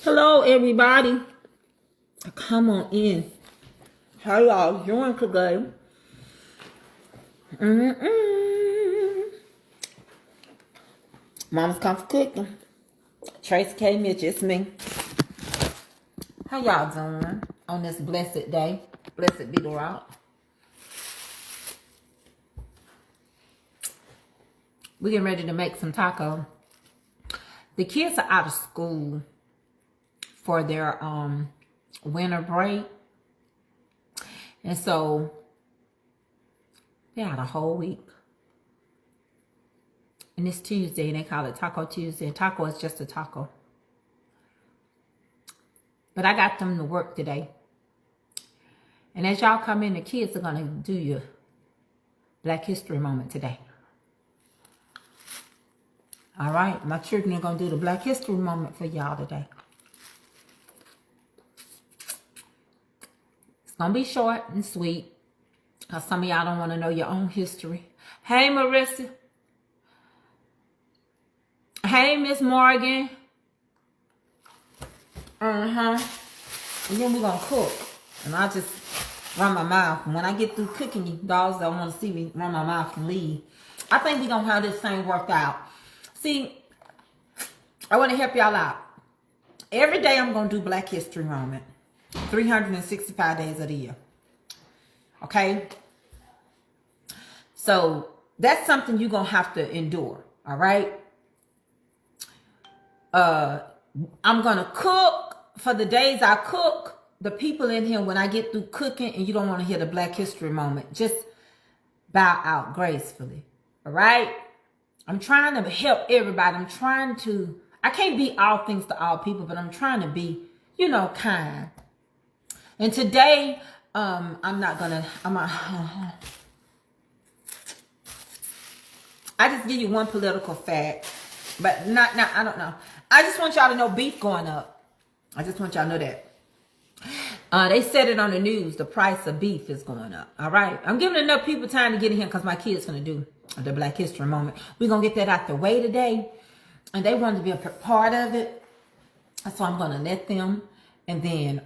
Hello, everybody. Come on in. How y'all doing today? Mama's come for cooking. Tracey K Mitchell, it's me. How y'all doing on this blessed day? Blessed be the rock. We getting ready to make some taco. The kids are out of school for their winter break. And so they're out a whole week. And it's Tuesday, and they call it Taco Tuesday. And taco is just a taco. But I got them to work today. And as y'all come in, the kids are going to do your Black History moment today. All right, my children are going to do the Black History moment for y'all today. It's going to be short and sweet, because some of y'all don't want to know your own history. Hey, Marissa. Hey, Miss Morgan. And then we're going to cook. And I just run my mouth. And when I get through cooking, you dogs don't want to see me run my mouth and leave. I think we're going to have this thing worked out. See, I want to help y'all out. Every day I'm going to do Black History Moment. 365 days of the year. Okay? So, that's something you're going to have to endure. All right? I'm going to cook for the days I cook. The people in here, when I get through cooking and you don't want to hear the Black History Moment, just bow out gracefully. All right? I'm trying to help everybody. I can't be all things to all people, but I'm trying to be, kind. And today, I just give you one political fact, but I don't know. I just want y'all to know beef going up. I just want y'all to know that. They said it on the news. The price of beef is going up. All right. I'm giving enough people time to get in here because my kids going to do the Black History Moment. We're going to get that out the way today. And they wanted to be a part of it. So I'm going to let them. And then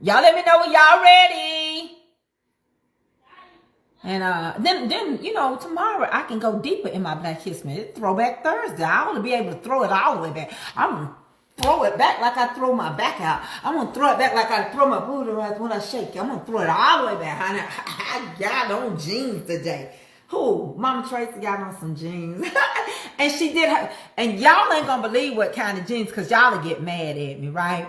y'all let me know when y'all ready. And then tomorrow I can go deeper in my Black History. It's Throwback Thursday. I want to be able to throw it all the way back. I'm going to throw it back like I throw my back out. I'm going to throw it back like I throw my booty right when I shake. I'm going to throw it all the way back. I got on jeans today. Who? Mama Tracey got on some jeans. And she did her. And y'all ain't going to believe what kind of jeans, because y'all will get mad at me, right?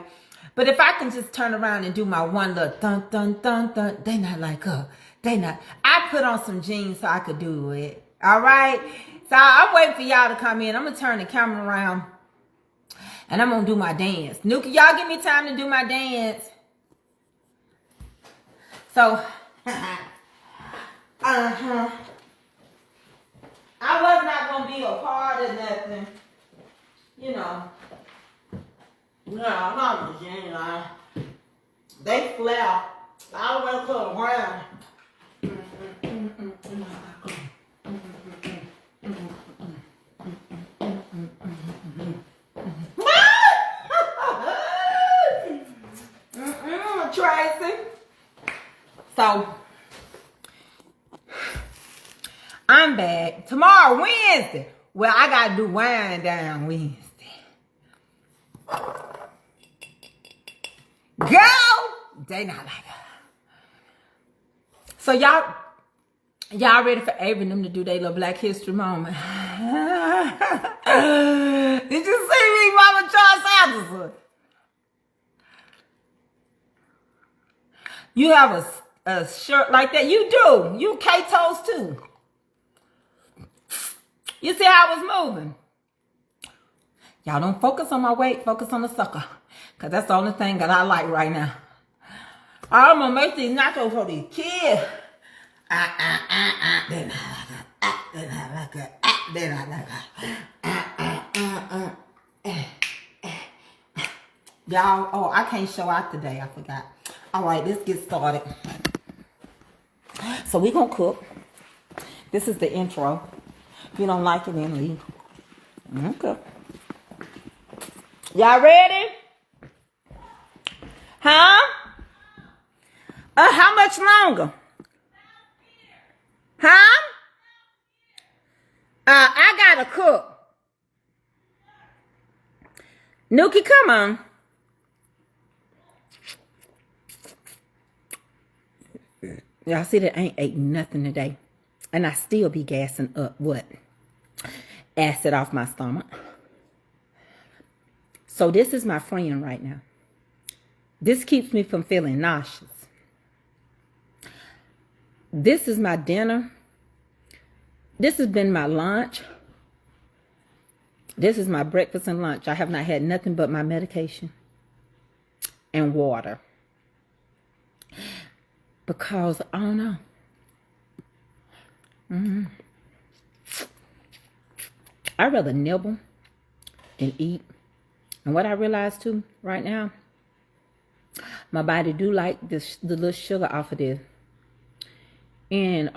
But if I can just turn around and do my one little dun, dun, dun, dun, they not like her. They not. I put on some jeans so I could do it. All right? So I'm waiting for y'all to come in. I'm going to turn the camera around. And I'm going to do my dance. Nuka, y'all give me time to do my dance. So, I was not going to be a part of nothing. No, not the jeans. They flare. I don't want to put around. Tracey. So, I'm back. Tomorrow, Wednesday. Well, I got to do wind down Wednesday. Girl, they not like her. So, y'all ready for Avery and them to do their little Black History Moment? Did you see me, Mama Charles Anderson? You have a shirt like that? You do. You K-toes too. You see how I was moving? Y'all don't focus on my weight. Focus on the sucker. Because that's the only thing that I like right now. I'm going to make these nachos for these kids. They're not like that. They're not like that. Y'all, oh, I can't show out today. I forgot. All right, let's get started. So we're going to cook. This is the intro. If you don't like it, then leave. Okay. Y'all ready? Huh? How much longer? Huh? I gotta cook. Nuki, come on. Y'all see that I ain't ate nothing today. And I still be gassing up what? Acid off my stomach. So this is my friend right now. This keeps me from feeling nauseous. This is my dinner. This has been my lunch. This is my breakfast and lunch. I have not had nothing but my medication and water. Because, I don't know. I'd rather nibble than eat. And what I realize too, right now, my body do like this, the little sugar off of this. And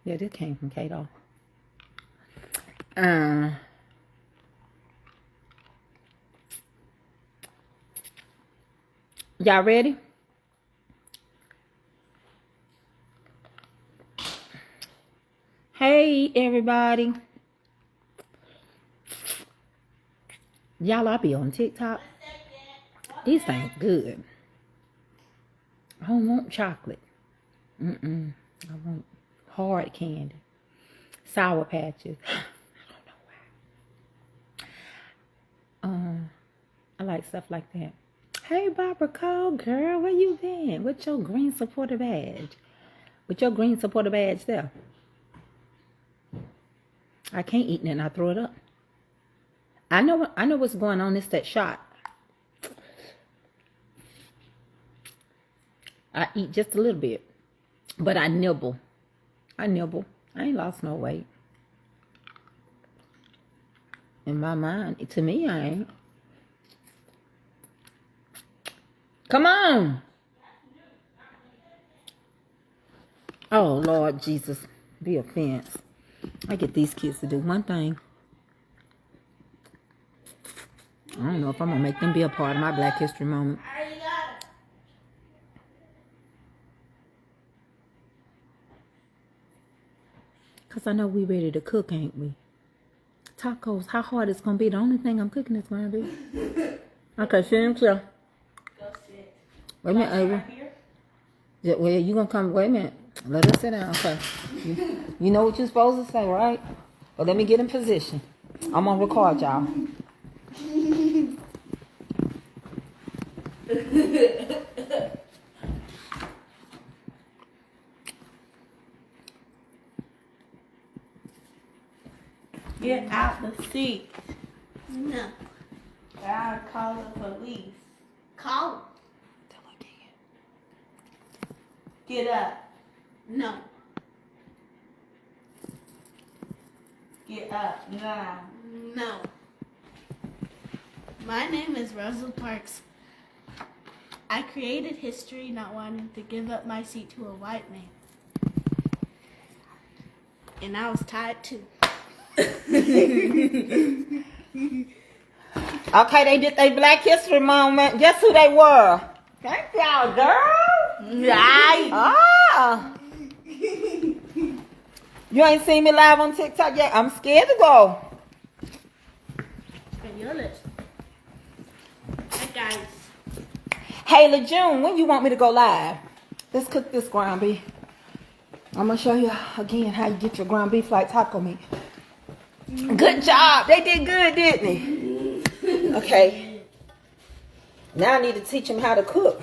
yeah, this came from Kato. Y'all ready? Hey, everybody. Y'all, I be on TikTok. These things good. I don't want chocolate. I want hard candy. Sour Patches. I don't know why. I like stuff like that. Hey, Barbara Cole, girl, where you been? With your green supporter badge. With your green supporter badge there. I can't eat nothing. I throw it up. I know what's going on. It's that shot. I eat just a little bit. But I nibble. I ain't lost no weight. In my mind, to me, I ain't. Come on. Oh, Lord Jesus. Be offense. I get these kids to do one thing. I don't know if I'm going to make them be a part of my Black History moment. Because I know we ready to cook, ain't we? Tacos, how hard it's going to be. The only thing I'm cooking is going to be. Okay, sit and clear. Wait a minute, Ava. Yeah, well, you going to come. Wait a minute. Let us sit down. Okay. You know what you're supposed to say, right? Well, let me get in position. I'm going to record y'all. Get out the seat. No. I'll call the police. Call. Get up. No. Get up now. No. My name is Russell Parks. I created history not wanting to give up my seat to a white man. And I was tied too. Okay, they did their Black History moment. Guess who they were? Thank y'all, girl. Right. Ah. You ain't seen me live on TikTok yet? I'm scared to go. And your lips. Hi, guys. Hey, LeJune, when you want me to go live? Let's cook this ground beef. I'm going to show you again how you get your ground beef like taco meat. Good job. They did good, didn't they? Okay. Now I need to teach them how to cook.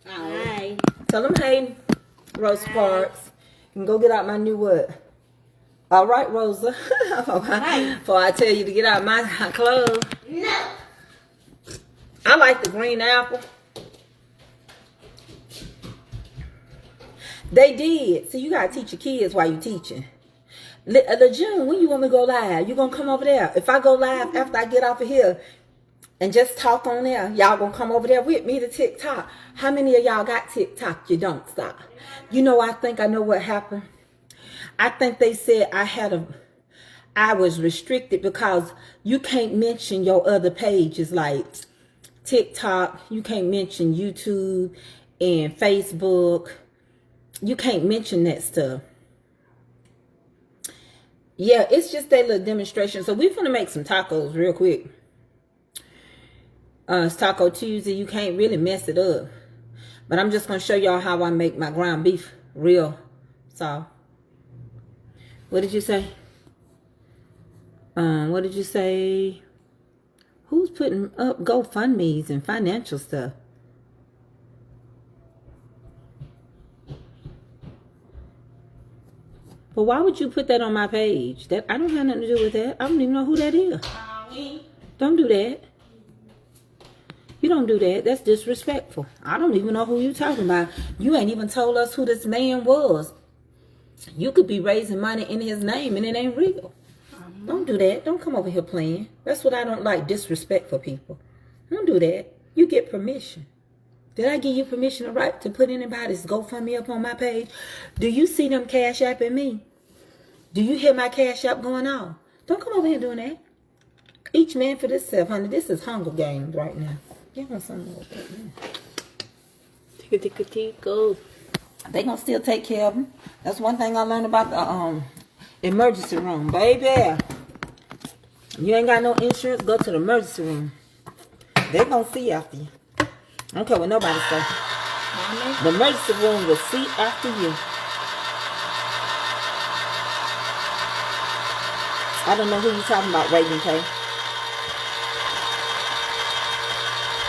Hi. Tell them, hey, Rose Sparks. You can go get out my new what? All right, Rosa. Before I tell you to get out my clothes. No. I like the green apple. They did. See, you got to teach your kids while you teaching. LeJune, when you want me to go live? You going to come over there? If I go live after I get off of here and just talk on there, y'all going to come over there with me to TikTok. How many of y'all got TikTok? You don't stop. You know, I think I know what happened. I think they said I I was restricted because you can't mention your other pages like TikTok. You can't mention YouTube and Facebook. You can't mention that stuff. Yeah, it's just that little demonstration. So we're gonna make some tacos real quick. It's Taco Tuesday. You can't really mess it up. But I'm just gonna show y'all how I make my ground beef real soft. What did you say? What did you say? Who's putting up GoFundMe's and financial stuff? But why would you put that on my page? That I don't have nothing to do with that. I don't even know who that is. Don't do that. You don't do that. That's disrespectful. I don't even know who you talking about. You ain't even told us who this man was. You could be raising money in his name and it ain't real. Don't do that. Don't come over here playing. That's what I don't like, disrespectful people. Don't do that. You get permission. Did I give you permission or right to put anybody's GoFundMe up on my page? Do you see them cash apping me? Do you hear my cash app going on? Don't come over here doing that. Each man for themselves, honey. This is Hunger Games right now. Give them something like that. Tico. They gonna still take care of them. That's one thing I learned about the emergency room, baby. You ain't got no insurance, go to the emergency room. They gonna see after you. I don't care what nobody say. The emergency room will see after you. I don't know who you talking about, Raven K.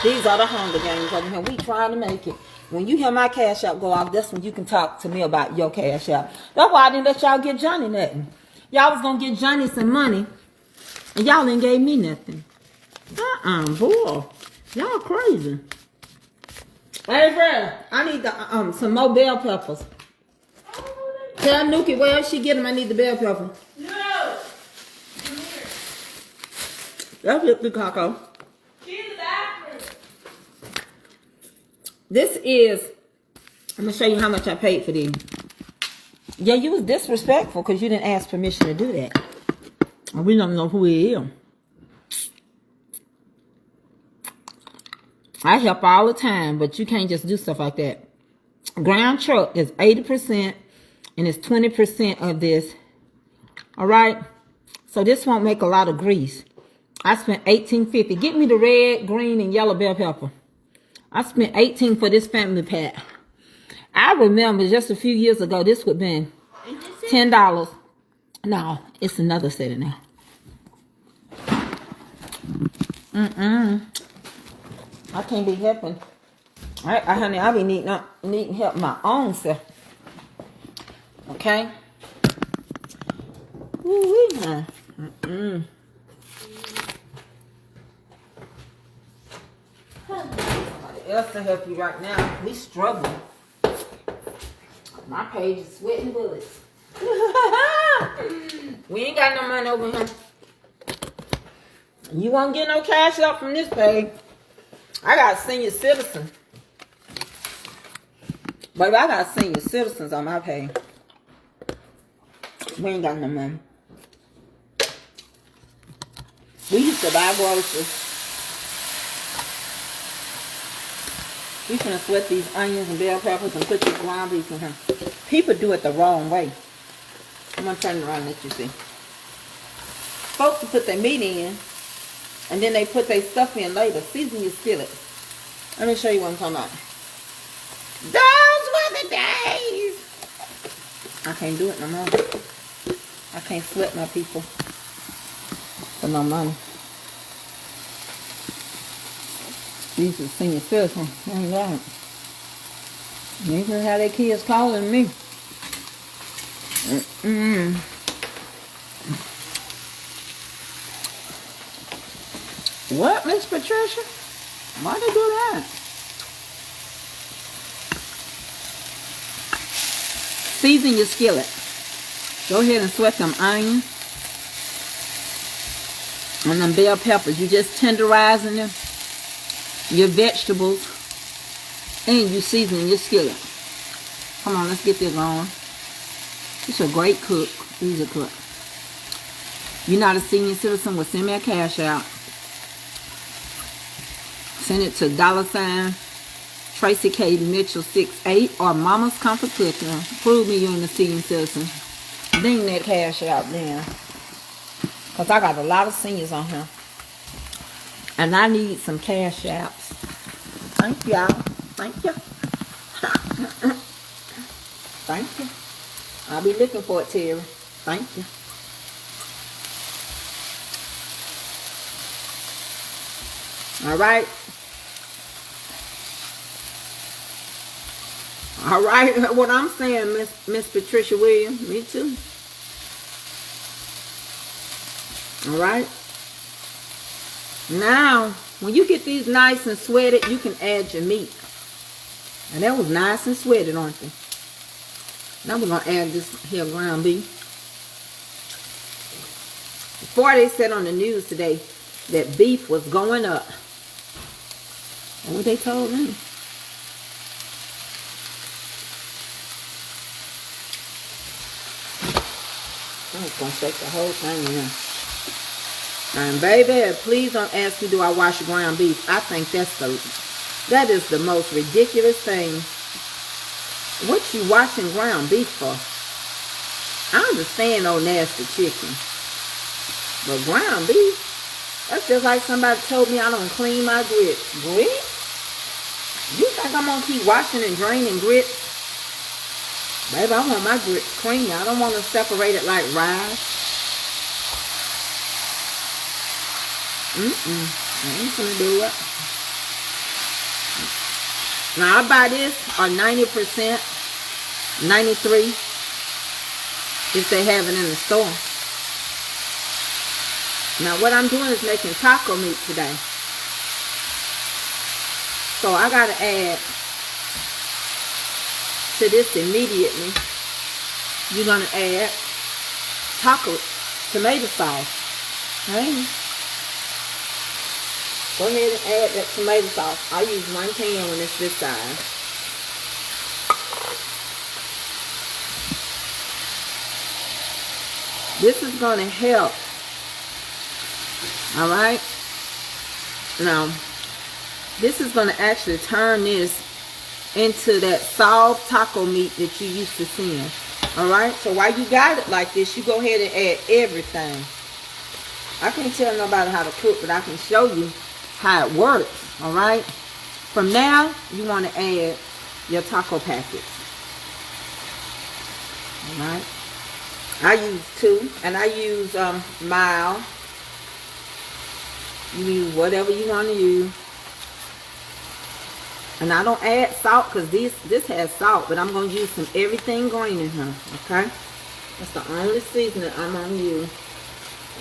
These are the Hunger Games over here. We trying to make it. When you hear my cash out go off, that's when you can talk to me about your cash out. That's why I didn't let y'all get Johnny nothing. Y'all was gonna get Johnny some money, and y'all ain't gave me nothing. Boy, y'all crazy. Hey, bro, I need the some more bell peppers. Tell Nuki where she get them. I need the bell pepper. No. That's it, the Coco. She's in the bathroom. This is. I'm gonna show you how much I paid for these. Yeah, you was disrespectful because you didn't ask permission to do that. We don't know who he is. I help all the time, but you can't just do stuff like that. Ground truck is 80% and it's 20% of this. All right. So this won't make a lot of grease. I spent $18.50. Get me the red, green, and yellow bell pepper. I spent $18 for this family pack. I remember just a few years ago, this would have been $10. No, it's another set in there. I can't be helping. Honey, I be needing help my own self. Okay? Ooh-wee, huh? Somebody else to help you right now. We struggling. My page is sweating bullets. We ain't got no money over here. You won't get no cash up from this page. I got senior citizen. Baby, I got senior citizens on my page. We ain't got no money. We used to buy groceries. We finna sweat these onions and bell peppers and put these ground beef in here. People do it the wrong way. I'm gonna turn it around and let you see. Folks will put their meat in, and then they put their stuff in later. Season your skillet. Let me show you what I'm talking about. Those were the days. I can't do it no more. I can't sweat my people for no money. These are senior citizens. Ain't that? These are how their kids calling me. What, Miss Patricia? Why they do that? Season your skillet. Go ahead and sweat them onions and them bell peppers. You just tenderizing them. Your vegetables. And you season your skillet. Come on, let's get this going. It's a great cook. Easy cook. you're not a senior citizen, well, send me a cash out. Send it to $ Tracey K Mitchell 68 or Mama's Comfort Cooking. Prove me you ain't a senior citizen. Ding that cash out then. Because I got a lot of seniors on here. And I need some cash apps. Thank y'all. Thank you. Thank you. I'll be looking for it, Terry. Thank you. All right. All right. What I'm saying, Miss Patricia Williams. Me too. All right. Now, when you get these nice and sweated, you can add your meat. And that was nice and sweated, aren't they? Now we're going to add this here ground beef. Before they said on the news today that beef was going up. And what they told me. I'm just going to shake the whole thing in. And baby, please don't ask me, do I wash ground beef? I think that is the most ridiculous thing. What you washing ground beef for? I understand old nasty chicken. But ground beef? That's just like somebody told me I don't clean my grits. Grits? You think I'm going to keep washing and draining grits? Baby, I want my grits clean. I don't want to separate it like rice. I ain't gonna do it. Now I buy this or 90%, 93 if they have it in the store. Now what I'm doing is making taco meat today. So I gotta add to this immediately. You're gonna add tomato sauce. Okay? Go ahead and add that tomato sauce. I use 1 can when it's this size. This is going to help. Alright? Now, this is going to actually turn this into that soft taco meat that you used to seeing. Alright? So while you got it like this, you go ahead and add everything. I can't tell nobody how to cook, but I can show you how it works. Alright? From now, you want to add your taco packets. Alright? I use 2, and I use mild. You use whatever you want to use. And I don't add salt because this has salt, but I'm going to use some everything green in here. Okay? That's the only seasoning I'm going to use.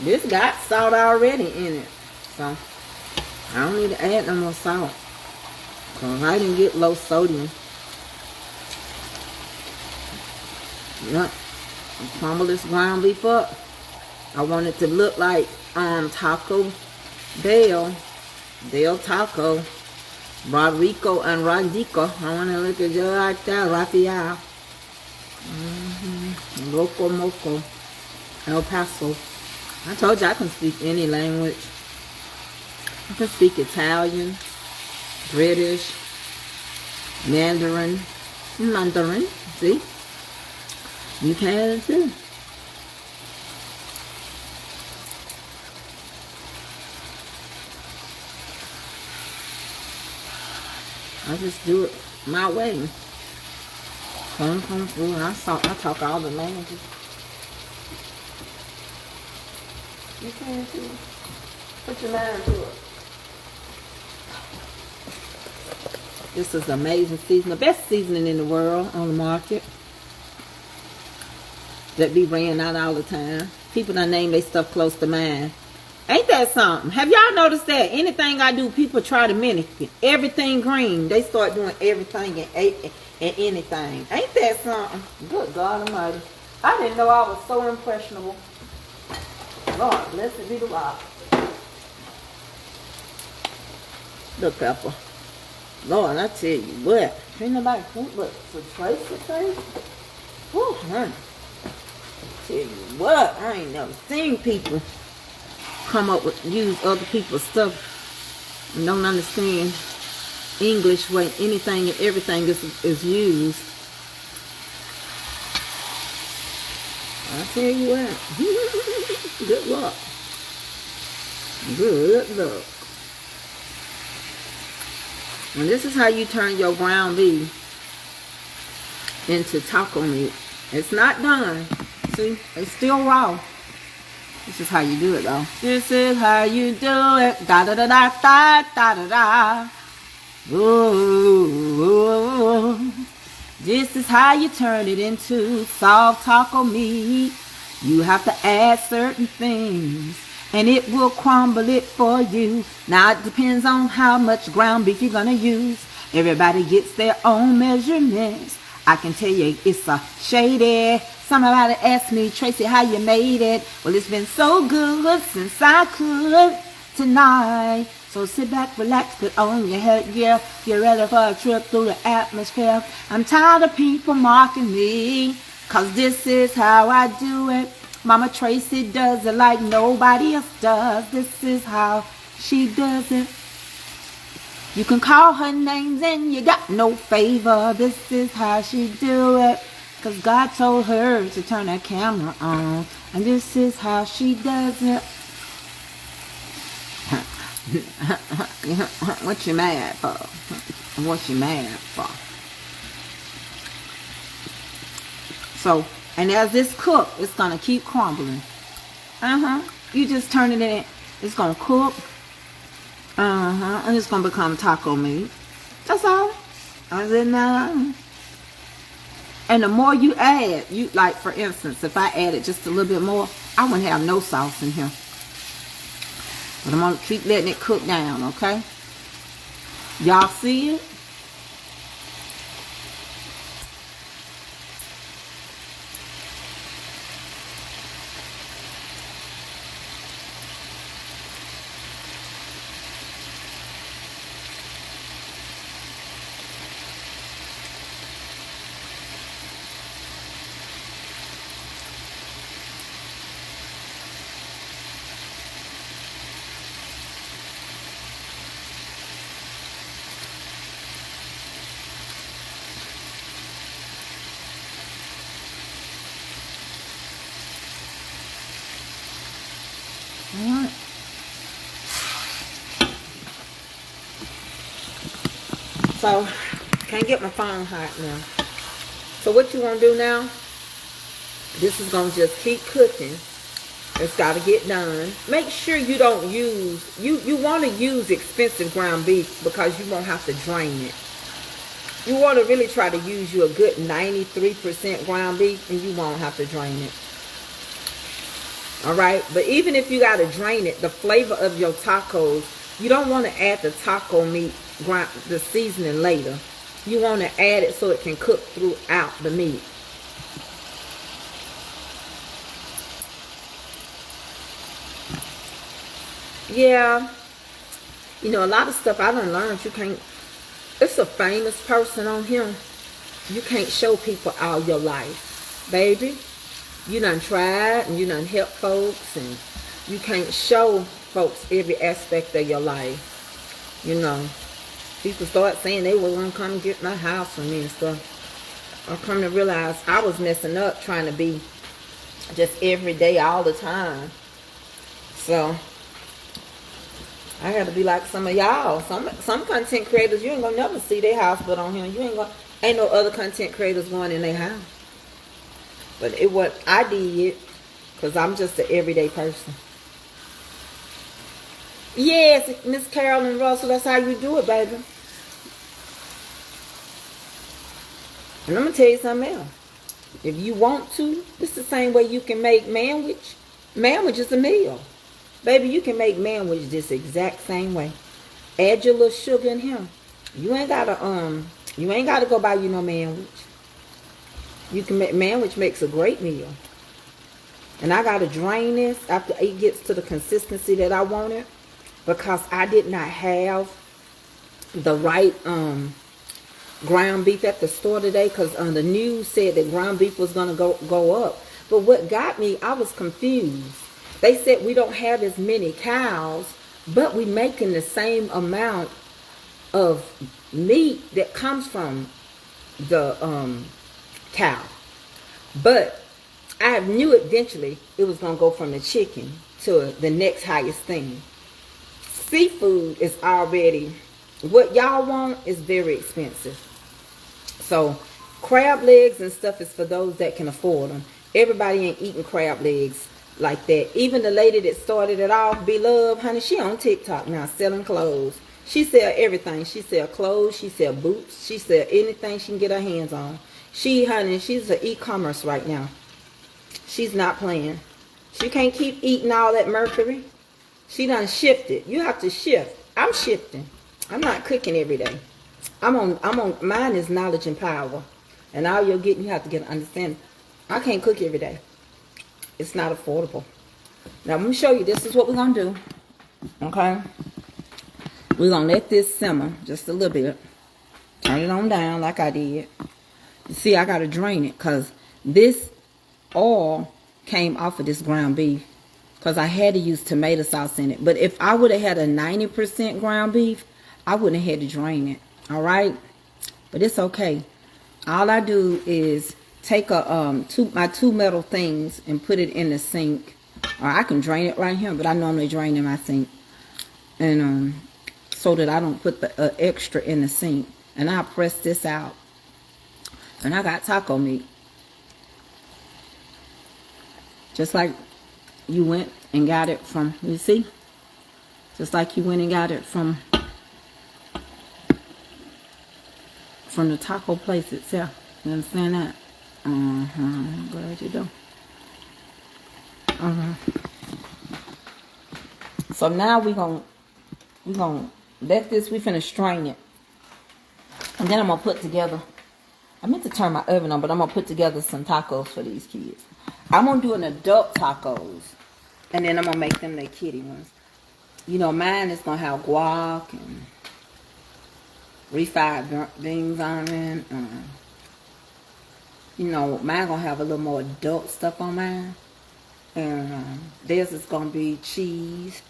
This got salt already in it. So, I don't need to add no more salt. Because I didn't get low sodium. Yep. Crumble this ground beef up. I want it to look like Taco Bell. Del Taco. Rodrigo and Radico. I want to look at you like that. Raphael. Loco Moco. El Paso. I told you I can speak any language. I can speak Italian, British, Mandarin, see? You can too. I just do it my way. Kung fu. I talk all the languages. You can too. Put your mind to it. This is amazing seasoning. The best seasoning in the world on the market. That be ran out all the time. People that name their stuff close to mine. Ain't that something? Have y'all noticed that? Anything I do, people try to mimic it. Everything green. They start doing everything and anything. Ain't that something? Good God Almighty. I didn't know I was so impressionable. Lord, blessed be the rock. Look, Pepper. Lord, I tell you what. Ain't nobody cook but for Tracey K. Whew, honey. Tell you you what, I ain't never seen people come up with, use other people's stuff and don't understand English when anything and everything is used. I tell you what, good luck. Good luck. And this is how you turn your ground beef into taco meat. It's not done. See, it's still raw. This is how you do it, though. This is how you do it. Da da da da da da da da. Ooh. This is how you turn it into soft taco meat. You have to add certain things, and it will crumble it for you. Now it depends on how much ground beef you're gonna use. Everybody gets their own measurements. I can tell you it's a shady. Somebody asked me, Tracy, how you made it? Well, it's been so good since I could tonight. So sit back, relax, put on your headgear. Get ready for a trip through the atmosphere. I'm tired of people mocking me, 'cause this is how I do it. Mama Tracy does it like nobody else does. This is how she does it. You can call her names and you got no favor. This is how she do it. 'Cause God told her to turn her camera on. And this is how she does it. What you mad for? What you mad for? So, and as this cook, it's gonna keep crumbling. You just turn it in. It's gonna cook. And it's gonna become taco meat. That's all. And then, and the more you add, you like, for instance, if I added just a little bit more, I wouldn't have no sauce in here. But I'm gonna keep letting it cook down, okay? Y'all see it? Alright. So, can't get my phone hot now. So what you want to do now, this is going to just keep cooking. It's got to get done. Make sure you don't use, you want to use expensive ground beef because you won't have to drain it. You want to really try to use you a good 93% ground beef and you won't have to drain it. Alright, but even if you got to drain it, the flavor of your tacos, you don't want to add the taco meat, the seasoning later. You want to add it so it can cook throughout the meat. Yeah, you know, a lot of stuff I done learned, you can't, it's a famous person on here. You can't show people all your life, baby. You done tried and you done helped folks, and you can't show folks every aspect of your life. You know, people start saying they were going to come get my house from me and stuff. I come to realize I was messing up trying to be just every day all the time. So I had to be like some of y'all. Some content creators, you ain't gonna never see their house but on here. You ain't no other content creators going in their house. But it what I did, because I'm just an everyday person. Yes, Miss Carolyn Russell, that's how you do it, baby. And I'm going to tell you something else. If you want to, it's the same way you can make manwich. Manwich is a meal. Baby, you can make manwich this exact same way. Add your little sugar in here. You ain't gotta go buy you no manwich. You can make manwich, makes a great meal. And I gotta drain this after it gets to the consistency that I wanted, because I did not have the right ground beef at the store today, because the news said that ground beef was gonna go up. But what got me, I was confused. They said we don't have as many cows, but we making the same amount of meat that comes from the cow. But I knew eventually it was going to go from the chicken to the next highest thing. Seafood is already, what y'all want is very expensive. So crab legs and stuff is for those that can afford them. Everybody ain't eating crab legs like that. Even the lady that started it off, Beloved, honey, she on TikTok now selling clothes. She sell everything. She sell clothes. She sell boots. She sell anything she can get her hands on. She's an e-commerce right now. She's not playing. She can't keep eating all that mercury. She done shifted. You have to shift. I'm shifting. I'm not cooking every day. Mine is knowledge and power. And all you're getting, you have to get an understanding. I can't cook every day. It's not affordable. Now, I'm going to show you. This is what we're going to do. Okay? We're going to let this simmer just a little bit. Turn it on down like I did. You see, I got to drain it because this oil came off of this ground beef because I had to use tomato sauce in it. But if I would have had a 90% ground beef, I wouldn't have had to drain it. All right? But it's okay. All I do is take my two metal things and put it in the sink. Or I can drain it right here, but I normally drain in my sink. And so that I don't put the extra in the sink. And I'll press this out. And I got taco meat. Just like you went and got it from, you see? Just like you went and got it from the taco place itself. You understand that? Glad you do. So now we gonna let this, we finna strain it. And then I'm gonna put together, I meant to turn my oven on, but I'm gonna put together some tacos for these kids. I'm gonna do an adult tacos. And then I'm gonna make them their kitty ones. You know, mine is gonna have guac and refried beans on it. You know, mine gonna have a little more adult stuff on mine. And theirs is gonna be cheese.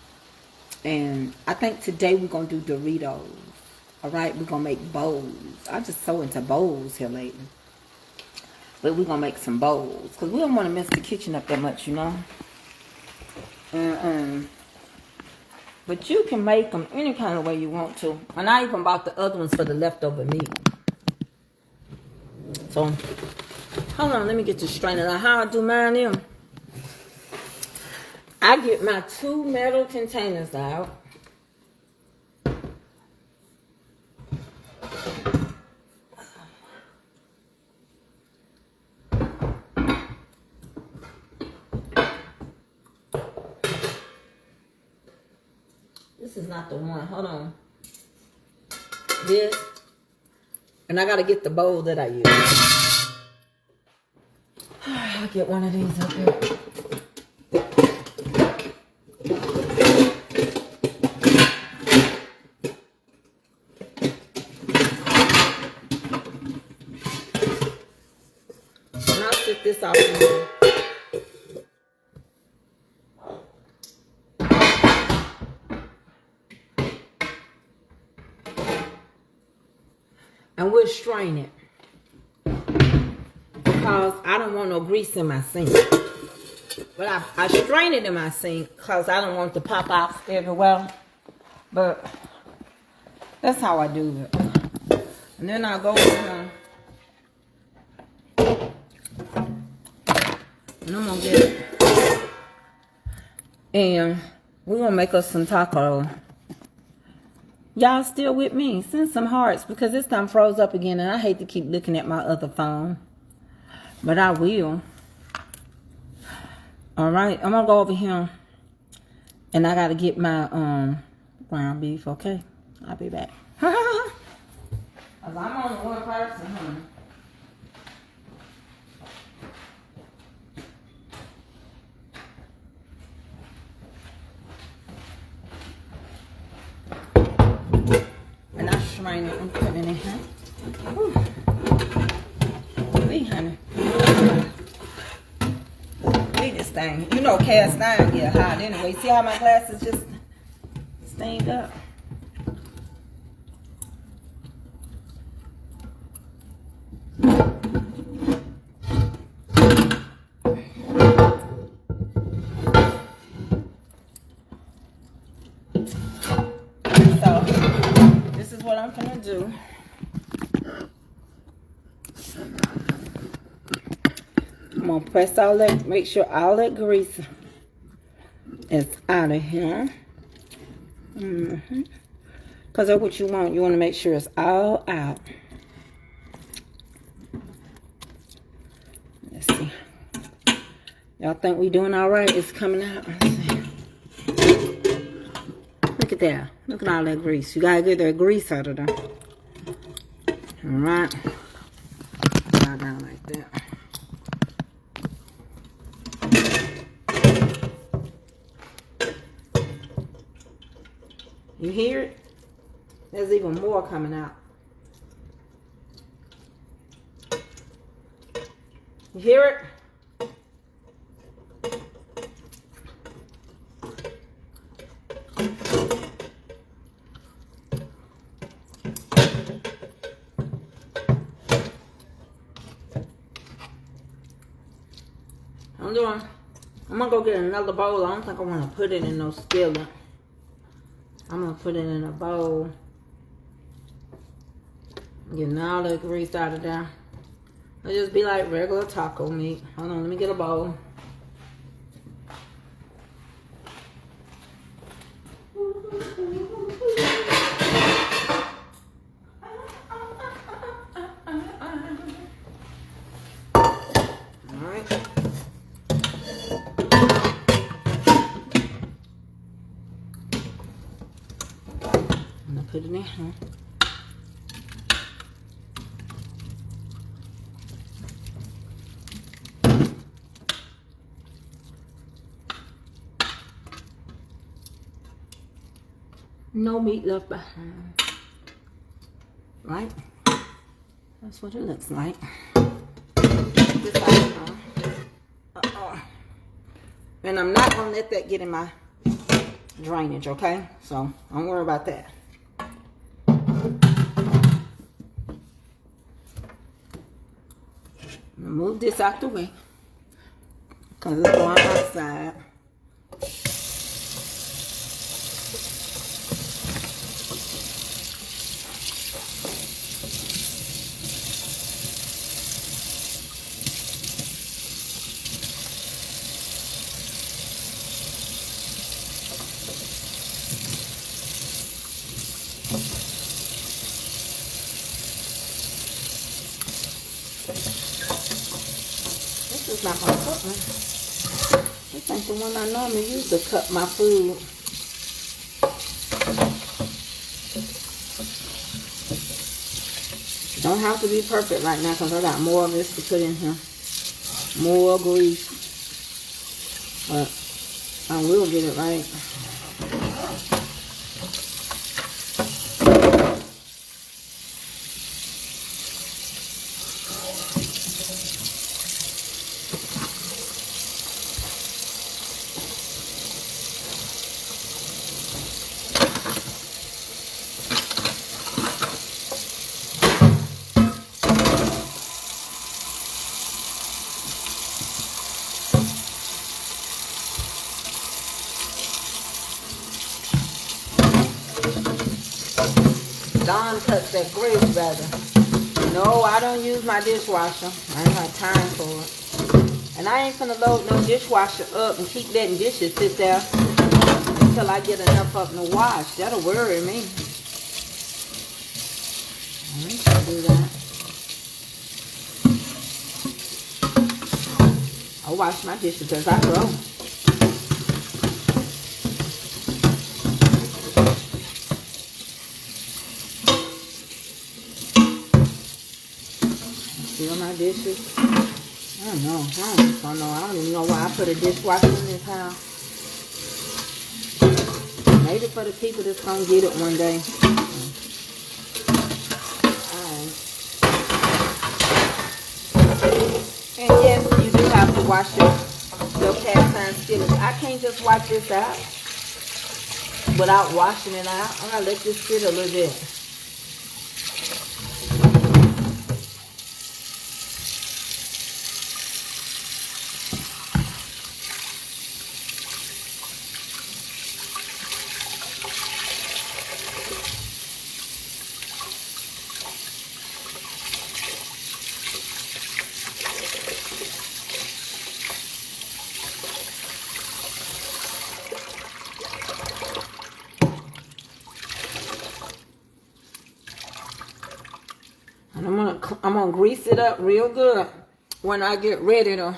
And I think today we're gonna do Doritos. Alright, we're gonna make bowls. I'm just so into bowls here lately. But we're gonna make some bowls. Because we don't want to mess the kitchen up that much, you know. But you can make them any kind of way you want to. And I even bought the other ones for the leftover meat. So, hold on, let me get this straightened out. How I do mine in. I get my 2 metal containers out. This is not the one. Hold on. This. And I got to get the bowl that I use. I'll get one of these up here. And I'll sit this off in here. And we'll strain it. Because I don't want no grease in my sink. But I strain it in my sink because I don't want it to pop out everywhere. But that's how I do it. And then I'll go over here. And I'm going to get it. And we're going to make us some tacos. Y'all still with me? Send some hearts because this time froze up again and I hate to keep looking at my other phone. But I will. Alright, I'm gonna go over here and I gotta get my ground beef, okay? I'll be back. Cause I'm only one person, honey. And I strain it and put it in here. Whew. Wait, honey. this thing. You know cast iron get hot anyway. See how my glasses just stained up? So, this is what I'm gonna do. I'm gonna press all that, make sure all that grease is out of here. Because that's what you want. You want to make sure it's all out. Let's see. Y'all think we doing all right? It's coming out. Let's see. Look at that. Look at all that grease. You gotta get that grease out of there. All right. Draw down like that. You hear it? There's even more coming out. You hear it? I'm gonna go get another bowl. I don't think I want to put it in no skillet. I'm gonna put it in a bowl. Getting all the grease out of there. It'll just be like regular taco meat. Hold on, let me get a bowl. Put it in here. No meat left behind. Right? That's what it looks like. This and I'm not gonna let that get in my drainage, okay? So don't worry about that. Move this out the way because it's going outside. This is not my cup one. This ain't the one I normally use to cut my food. Don't have to be perfect right now because I got more of this to put in here. More grease. But I will get it right. Dawn cuts that grease better. No, I don't use my dishwasher. I ain't got time for it. And I ain't finna load no dishwasher up and keep letting dishes sit there until I get enough of them to wash. That'll worry me. I ain't gonna do that. I wash my dishes as I go. Feel my dishes. I don't know. I don't even know why I put a dishwasher in this house. Maybe for the people that's gonna get it one day. Alright. And yes, you do have to wash your cabinet iron skillet. I can't just wipe this out without washing it out. I'm gonna let this sit a little bit. And I'm gonna grease it up real good when I get ready to.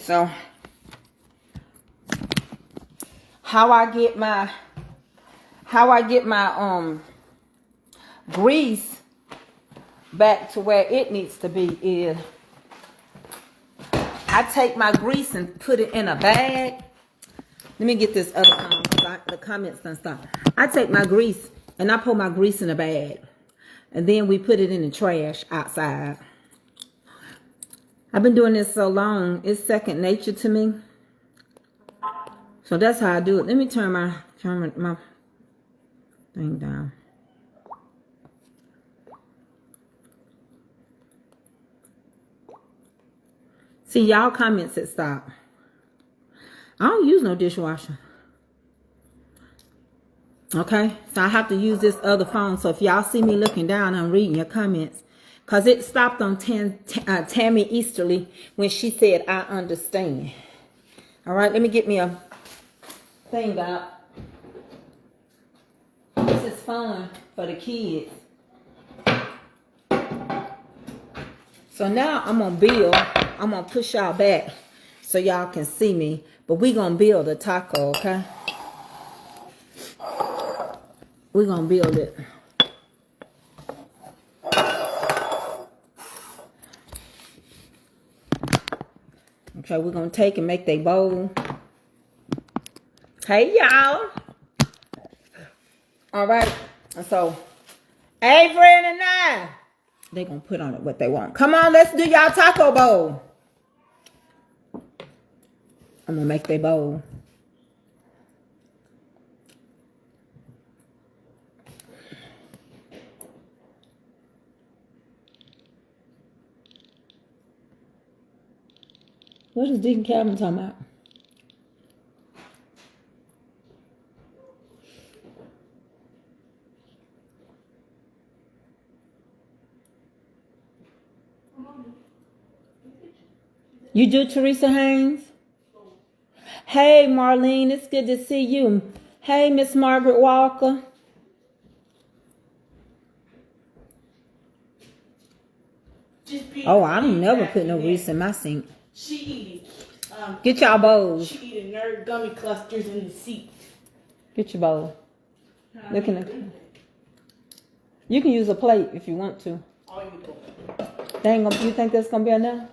So how I get my grease back to where it needs to be is I take my grease and put it in a bag. Let me get this other comment because the comments done stop. I take my grease and I put my grease in a bag. And then we put it in the trash outside. I've been doing this so long, it's second nature to me. So that's how I do it. Let me turn my thing down. See, y'all comments said stop. I don't use no dishwasher. Okay, so I have to use this other phone. So if y'all see me looking down, I'm reading your comments. Because it stopped on Tammy Easterly when she said, I understand. All right, let me get me a thing out. This is fun for the kids. So now I'm going to build. I'm going to push y'all back so y'all can see me. But we're going to build a taco, okay? We're going to build it. Okay, we're going to take and make their bowl. Hey, y'all. All right. So, Avery and I, they're going to put on it what they want. Come on, let's do y'all taco bowl. I'm going to make their bowl. What is Deacon Calvin talking about? You do, Teresa Haynes? Hey, Marlene, it's good to see you. Hey, Miss Margaret Walker. Oh, I don't never put no grease in my sink. She eating. Get y'all bowls. She eating nerd gummy clusters in the seat. Get your bowl. Look in the. You can use a plate if you want to. All you do. You think that's gonna be enough?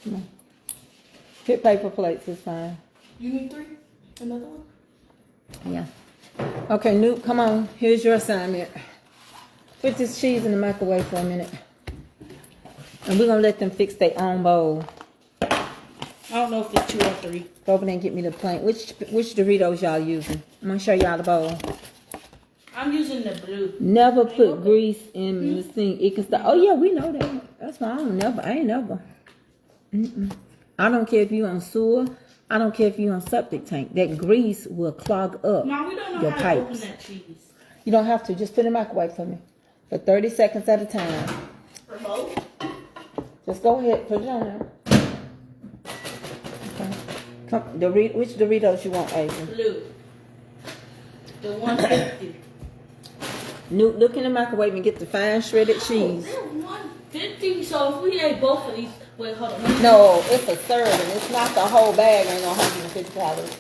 Come on. Get paper plates is fine. You need 3? Another one? Yeah. Okay, Newt, come on. Here's your assignment. Put this cheese in the microwave for a minute. And we're going to let them fix their own bowl. I don't know if it's 2 or 3. Go over there and get me the plate. Which Doritos y'all using? I'm going to show y'all the bowl. I'm using the blue. Never put grease in the sink. It can start. Oh, yeah, we know that. That's why I ain't never. I don't care if you on sewer. I don't care if you on septic tank. That grease will clog up Mom, we don't know your how pipes. to open that cheese. You don't have to. Just put it in the microwave for me. For 30 seconds at a time. For both? Just go ahead. Put it on there. Okay. Come, which Doritos you want, Avery? Blue. The 150. Newt, look in the microwave and get the fine shredded cheese. They're 150. So if we ate both of these, wait, hold on. No, it's a serving. It's not the whole bag. Ain't no 150 calories.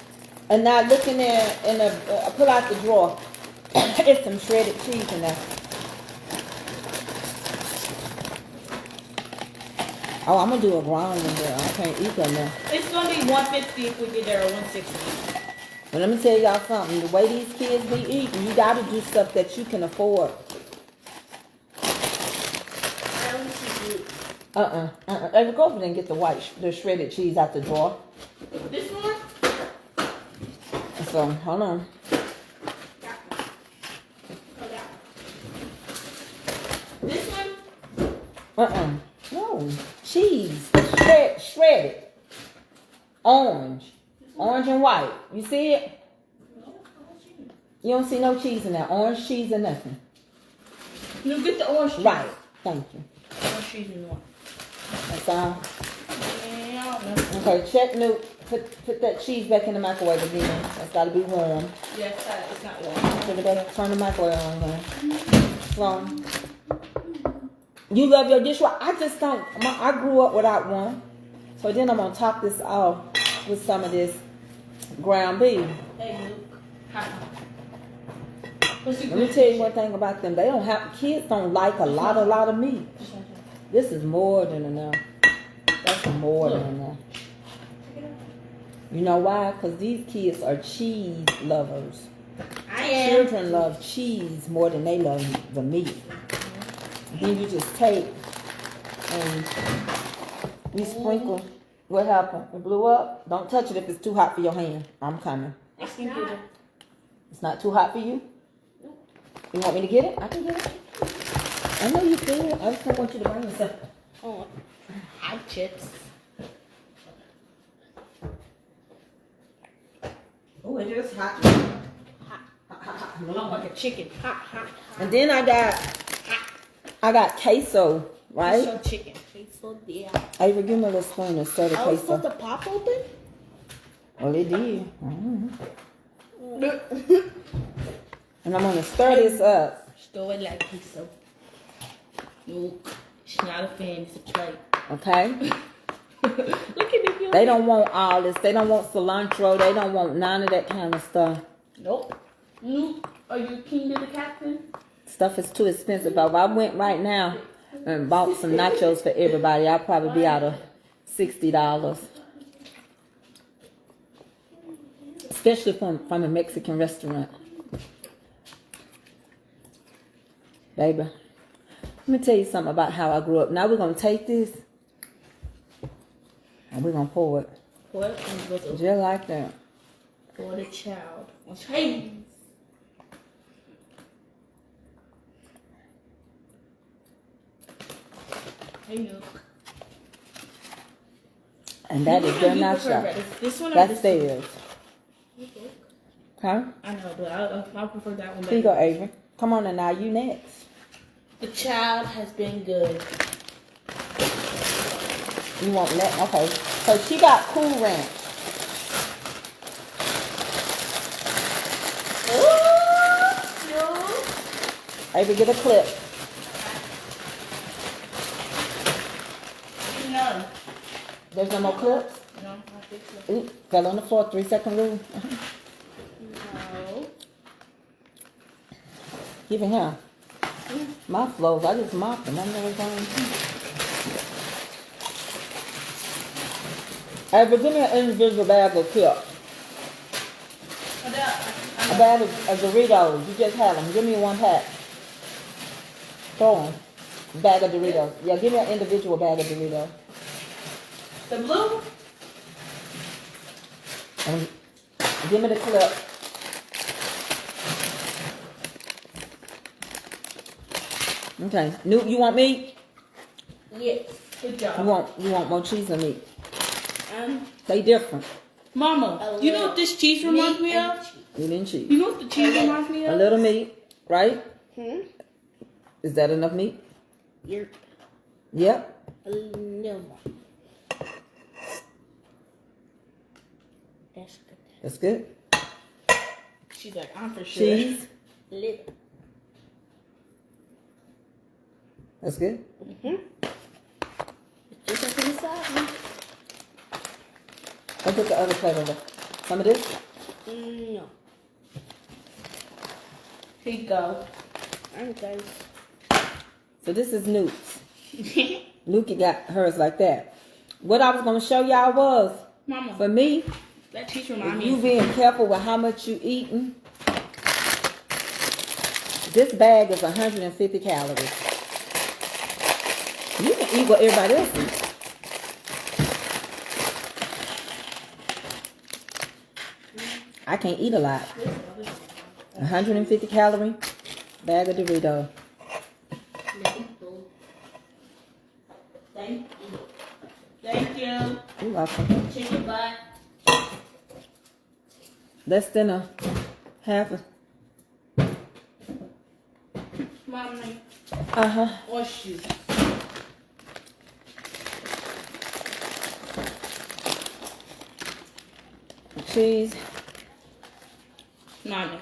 And now look in there and pull out the drawer. It's some shredded cheese in there. Oh, I'm gonna do a ground one there. I can't eat that now. It's gonna be 150 if we did there, or 160. But let me tell y'all something. The way these kids be eating, you gotta do stuff that you can afford. Go over there and get the shredded cheese out the drawer. This one? So, hold on. This one? No. Cheese. Shredded. Orange and white. You see it? You don't see no cheese in there. Orange cheese or nothing. You get the orange cheese. Right. Thank you. Orange cheese in one. That's all. Yeah, I don't know. Okay, check Newt. Put that cheese back in the microwave again. That's got to be warm. Yeah, it's not warm. Put it back. Turn the microwave on here. So, you love your dishwasher? I just don't. I grew up without one. So then I'm going to top this off with some of this ground beef. Hey, Luke. Hi. Let me tell you one thing about them. Kids don't like a lot of meat. This is more than enough. That's more than enough. You know why? Because these kids are cheese lovers. I am. Children love cheese more than they love the meat. Then you just take and you sprinkle. What happened? It blew up? Don't touch it if it's too hot for your hand. I'm coming. It's not. It's not too hot for you? You want me to get it? I can get it. I know you can. I just don't want you to burn yourself. Oh, hot chips. Oh, it is hot. Hot, like a chicken. Hot. And then I got queso, right? Queso chicken. Queso, yeah. Ava, give me a little spoon and stir the I was supposed queso. to pop open? Well, it did. And I'm gonna stir this up. Stir it like queso. Nope. It's not a fan, it's a plate. Okay? Look at it. They don't want all this. They don't want cilantro. They don't want none of that kind of stuff. Nope. Luke, are you king of the captain? Stuff is too expensive. If I went right now and bought some nachos for everybody, I'd probably be out of $60. Especially from a Mexican restaurant. Baby, let me tell you something about how I grew up. Now we're going to take this and we're going to pour it. Pour it and go to Just like that. for the child. Hey. Hey, Luke. And that is their You prefer nacho. this one or That's this theirs. one? Huh? I know, but I prefer that one Here you go, better. Avery. Come on, and now you next. The child has been good. You want that? Okay. So she got Cool Ranch. No. Avery, get a clip. No. There's no more clips? No, I think so. Ooh, fell on the floor. 3-second rule. No. Give it here. My flows, I just mopped them. I know what's on. Avery, give me an individual bag of chips. A bag of Doritos. You just had them. Give me one pack. Throw them. Bag of Doritos. Yeah, give me an individual bag of Doritos. The blue? And give me the clip. Okay. Newt, you want meat? Yes. Good job. You want more cheese or meat? Um, They different. Mama, you know what this cheese reminds me of? Meat and cheese. You know what the cheese reminds me A of? little meat, right? Is that enough meat? You're Yep. a little more. That's good. That's good. She's like, I'm for sure. Cheese. Little. That's good. Just up in the side. I'll put the other plate over. Some of this? No. Here you go. I'm guys. So this is Newt's. Lukey got hers like that. What I was going to show y'all was, Mama, for me, that cheese reminds if me you of being careful with how much you eating, this bag is 150 calories. You can eat what everybody else eats. I can't eat a lot. 150 calorie bag of Doritos. Thank you. Thank you. You're welcome. Chicken butt. Less than a half a. Mommy. Horseshoes. Cheese. Mommy.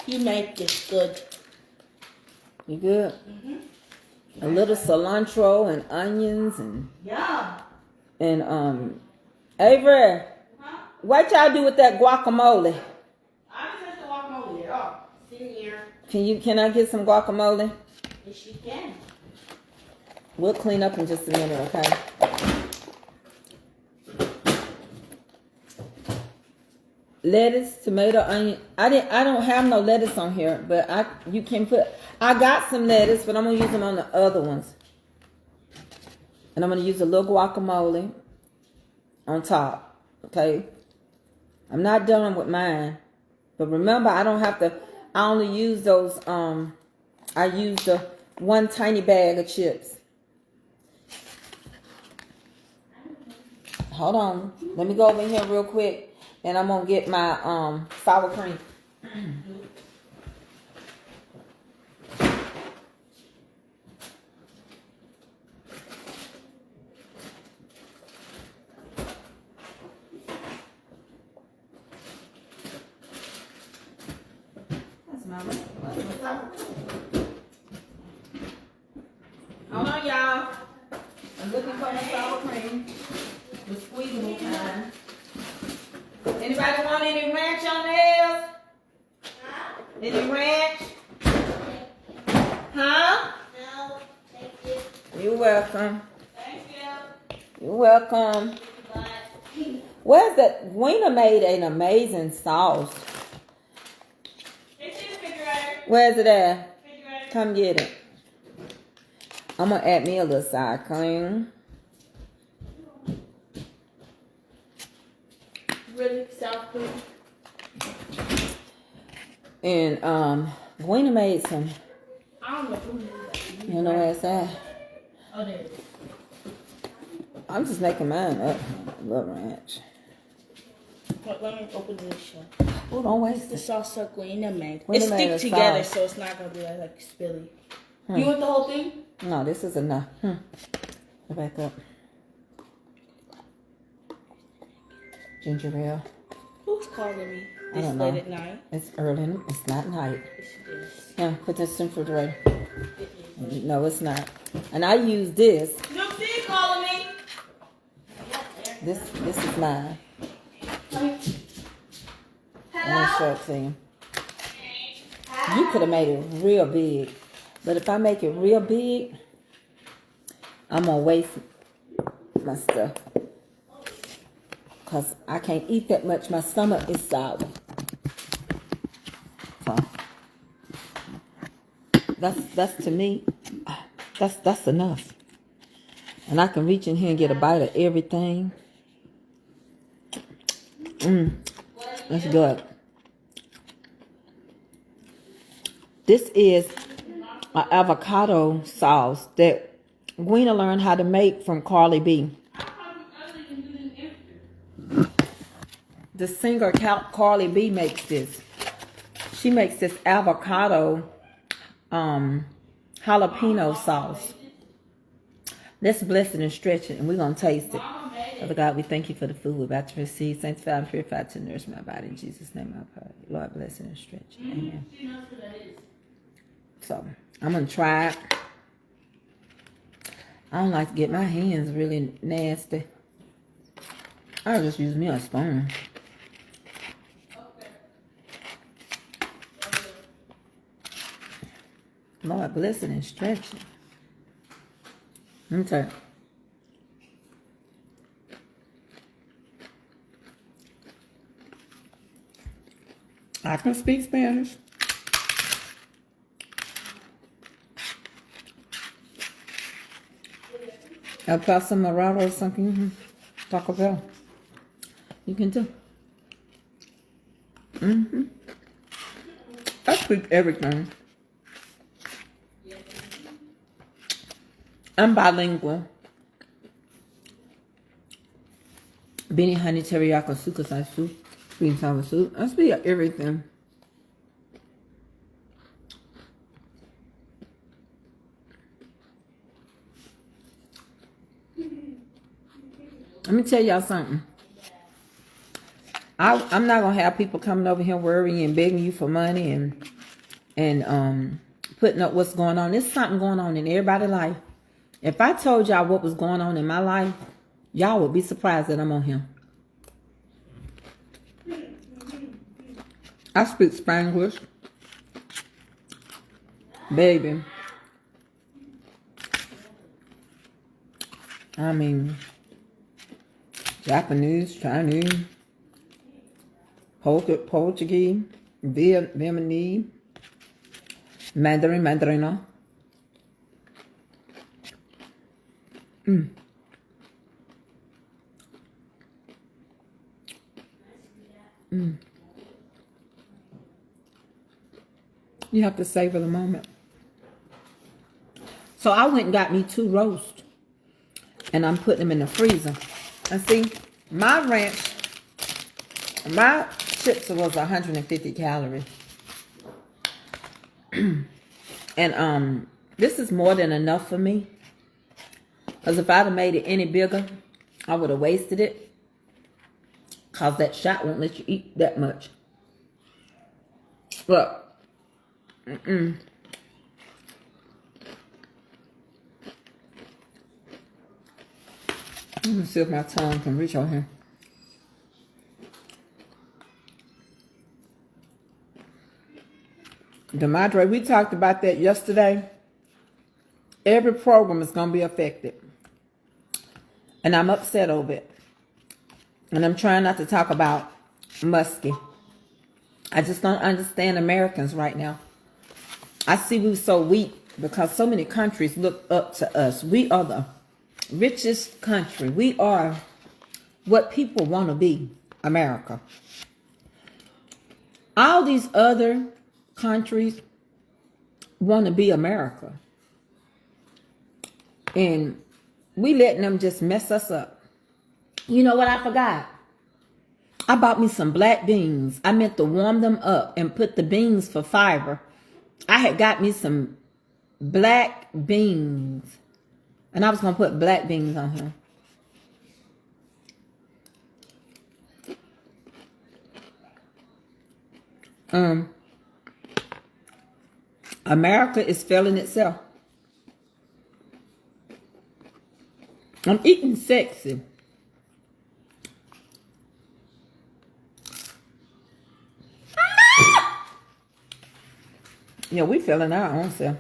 You make this good. You good? A little cilantro and onions and Yeah. Avery, what y'all do with that guacamole? I didn't touch the guacamole at all. It's in here. Can I get some guacamole? Yes, you can. We'll clean up in just a minute, okay? Lettuce, tomato, onion. I don't have no lettuce on here, but I got some lettuce, but I'm gonna use them on the other ones. And I'm gonna use a little guacamole on top. Okay. I'm not done with mine. But remember, I only use those I use the one tiny bag of chips. Hold on. Let me go over here real quick. And I'm gonna get my sour cream. That's my sour cream. Hold on, y'all. I'm looking for my sour cream. The squeezable kind. Anybody want any ranch on theirs? Any ranch? Huh? No, thank you. You're welcome. Thank you. You're welcome. Where's that? Wiener made an amazing sauce. It's in the refrigerator. Where's it at? Refrigerator. Come get it. I'm gonna add me a little sour cream. Really sour cream. And Wiener made some. I don't know who knew that. You know where it's at? Oh, there it is. I'm just making mine up. I love ranch. Let me open this show. Oh, don't waste The it. sauce Guina made. Guina It made a stick together, sauce. so it's not gonna be like spilly. You want the whole thing? No, this is enough. Go back up. Ginger ale. Who's calling me I this don't late know. at night? It's early. It's not night. Yes, it is. Yeah, put this in the refrigerator. It is. No, it's not. And I use this. Snoop D calling me. This is mine. I'm gonna show it to you. You could have made it real big, but if I make it real big, I'm gonna waste my stuff. Cause I can't eat that much. My stomach is sour. So that's to me. That's enough. And I can reach in here and get a bite of everything. That's good. This is an avocado sauce that Gweena learned how to make from Carly B. The singer Carly B makes this. She makes this avocado jalapeno sauce. Let's bless it and stretch it, and we're going to taste it. Father God, we thank you for the food we're about to receive. Sanctify and purify to nourish my body. In Jesus' name I pray. Lord, bless it and stretch it. Amen. So, I'm going to try it. I don't like to get my hands really nasty. I'll just use me a spoon. Lord, bless it and stretch it. Let me tell you. I can speak Spanish. A Pasha Morado or something. Taco Bell. You can do. I speak everything. I'm bilingual. Beanie honey teriyaki sukusai soup, sweet and sour soup. I speak everything. Let me tell y'all something. I'm not gonna have people coming over here worrying and begging you for money and putting up what's going on. There's something going on in everybody's life. If I told y'all what was going on in my life, y'all would be surprised that I'm on here. I speak Spanglish. Baby. I mean, Japanese, Chinese, Portuguese, Vietnamese, Mandarin. You have to savor the moment. So I went and got me 2 roasts. And I'm putting them in the freezer. And see, my chips was 150 calories. And this is more than enough for me. Because if I'd have made it any bigger, I would have wasted it. Because that shot won't let you eat that much. But, let me see if my tongue can reach out here. The Madre, we talked about that yesterday. Every program is going to be affected. And I'm upset over it. And I'm trying not to talk about Muskie. I just don't understand Americans right now. I see we're so weak because so many countries look up to us. We are the richest country. We are what people want to be, America. All these other countries want to be America. And we letting them just mess us up. You know what I forgot? I bought me some black beans. I meant to warm them up and put the beans for fiber. I had got me some black beans. And I was going to put black beans on here. America is failing itself. I'm eating sexy. Yeah, we feeling our own self.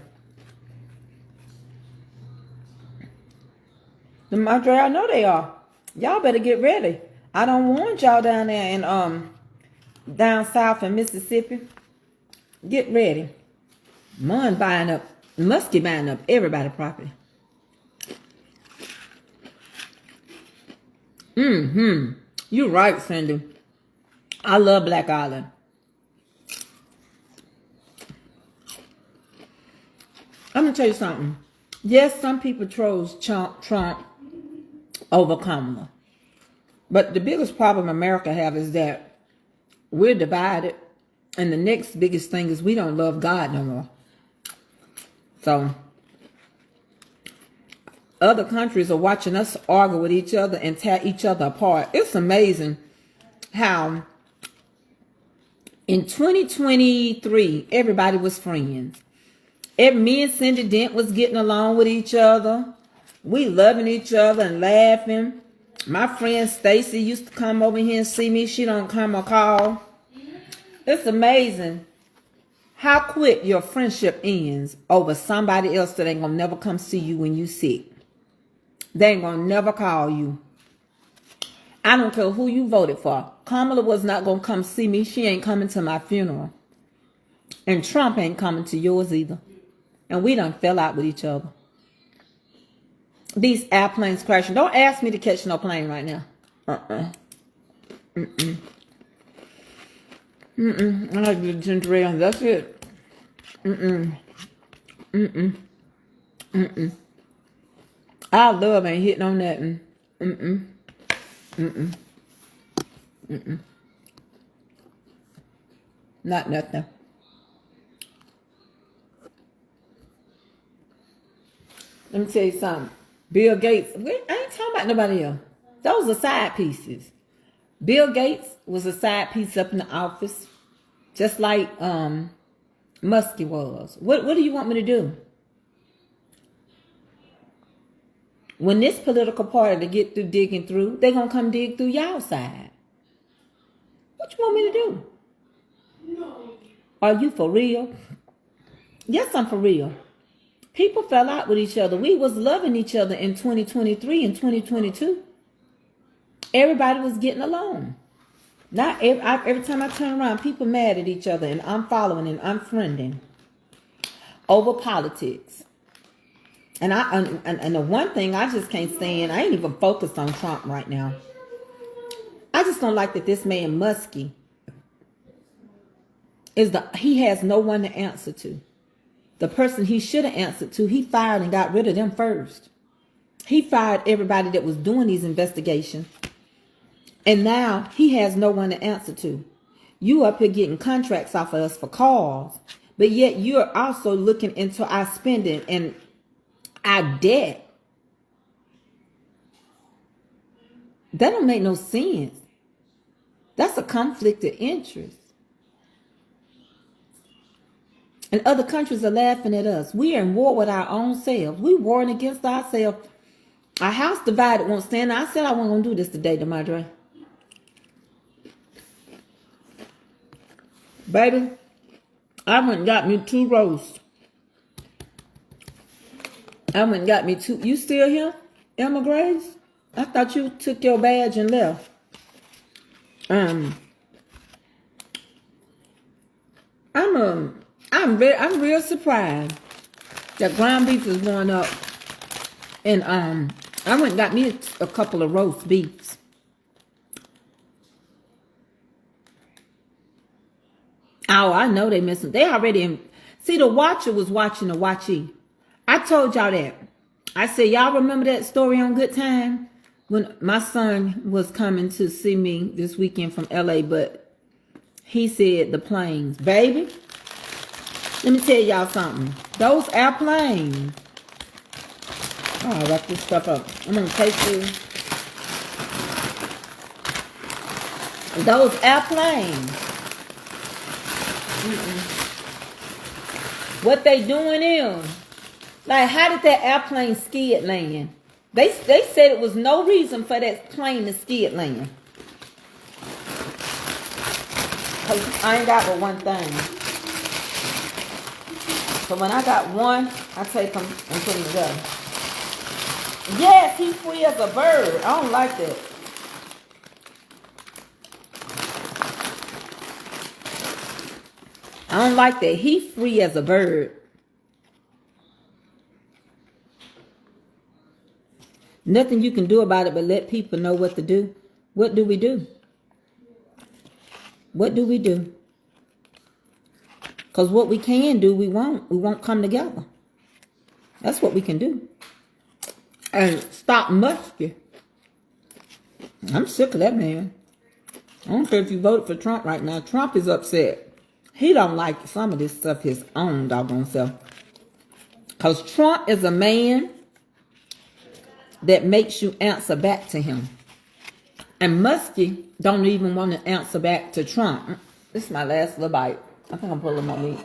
The Madre, I know they are. Y'all better get ready. I don't want y'all down there in down south in Mississippi. Get ready. Muskie buying up everybody's property. You're right, Cindy. I love Black Island. I'm gonna tell you something. Yes, some people chose Trump over Kamala. But the biggest problem America have is that we're divided. And the next biggest thing is we don't love God no more. So, other countries are watching us argue with each other and tear each other apart. It's amazing how in 2023, everybody was friends. Me and Cindy Dent was getting along with each other. We loving each other and laughing. My friend Stacy used to come over here and see me. She don't come or call. It's amazing how quick your friendship ends over somebody else that ain't gonna never come see you when you sick. They ain't gonna never call you. I don't care who you voted for. Kamala was not gonna come see me. She ain't coming to my funeral. And Trump ain't coming to yours either. And we done fell out with each other. these airplanes crashing. Don't ask me to catch no plane right now. I like the ginger ale. That's it. I love ain't hitting on that. Not nothing. Let me tell you something. Bill Gates. I ain't talking about nobody else. Those are side pieces. Bill Gates was a side piece up in the office, just like Muskie was. What do you want me to do? When this political party to get through digging through, they gonna come dig through y'all side. What you want me to do? No. Are you for real? Yes, I'm for real. People fell out with each other. We was loving each other in 2023 and 2022. Everybody was getting along. Not every time I turn around, people mad at each other, and I'm following and I'm friending over politics. And the one thing I just can't stand, I ain't even focused on Trump right now. I just don't like that this man Muskie he has no one to answer to. The person he should have answered to, he fired and got rid of them first. He fired everybody that was doing these investigations. And now he has no one to answer to. You up here getting contracts off of us for cars, but yet you're also looking into our spending and our debt. That don't make no sense. That's a conflict of interest. And other countries are laughing at us. We are in war with our own selves. We warring against ourselves. Our house divided won't stand. I said I wasn't going to do this today, DeMadre. Baby, I went and got me 2 roasts. I went and got me 2. You still here, Emma Grace? I thought you took your badge and left. I'm real surprised that ground beef is going up, and I went and got me a couple of roast beefs. Oh, I know they missing. They already see the watcher was watching the watchee. I told y'all that. I said, y'all remember that story on Good Time when my son was coming to see me this weekend from LA, but he said the planes, baby. Let me tell y'all something. Those airplanes. Oh, I wrap this stuff up. I'm gonna take this. Those airplanes. What they doing is, like, how did that airplane skid land? They said it was no reason for that plane to skid land. Cause I ain't got but one thing. So when I got one, I take them and put them together. Yes, he's free as a bird. I don't like that. I don't like that. He's free as a bird. Nothing you can do about it but let people know what to do. What do we do? What do we do? Because what we can do, we won't come together. That's what we can do. And stop Muskie. I'm sick of that man. I don't care if you voted for Trump right now. Trump is upset. He don't like some of this stuff his own doggone self. Because Trump is a man that makes you answer back to him. And Muskie don't even want to answer back to Trump. This is my last little bite. I think I'm pulling my meat.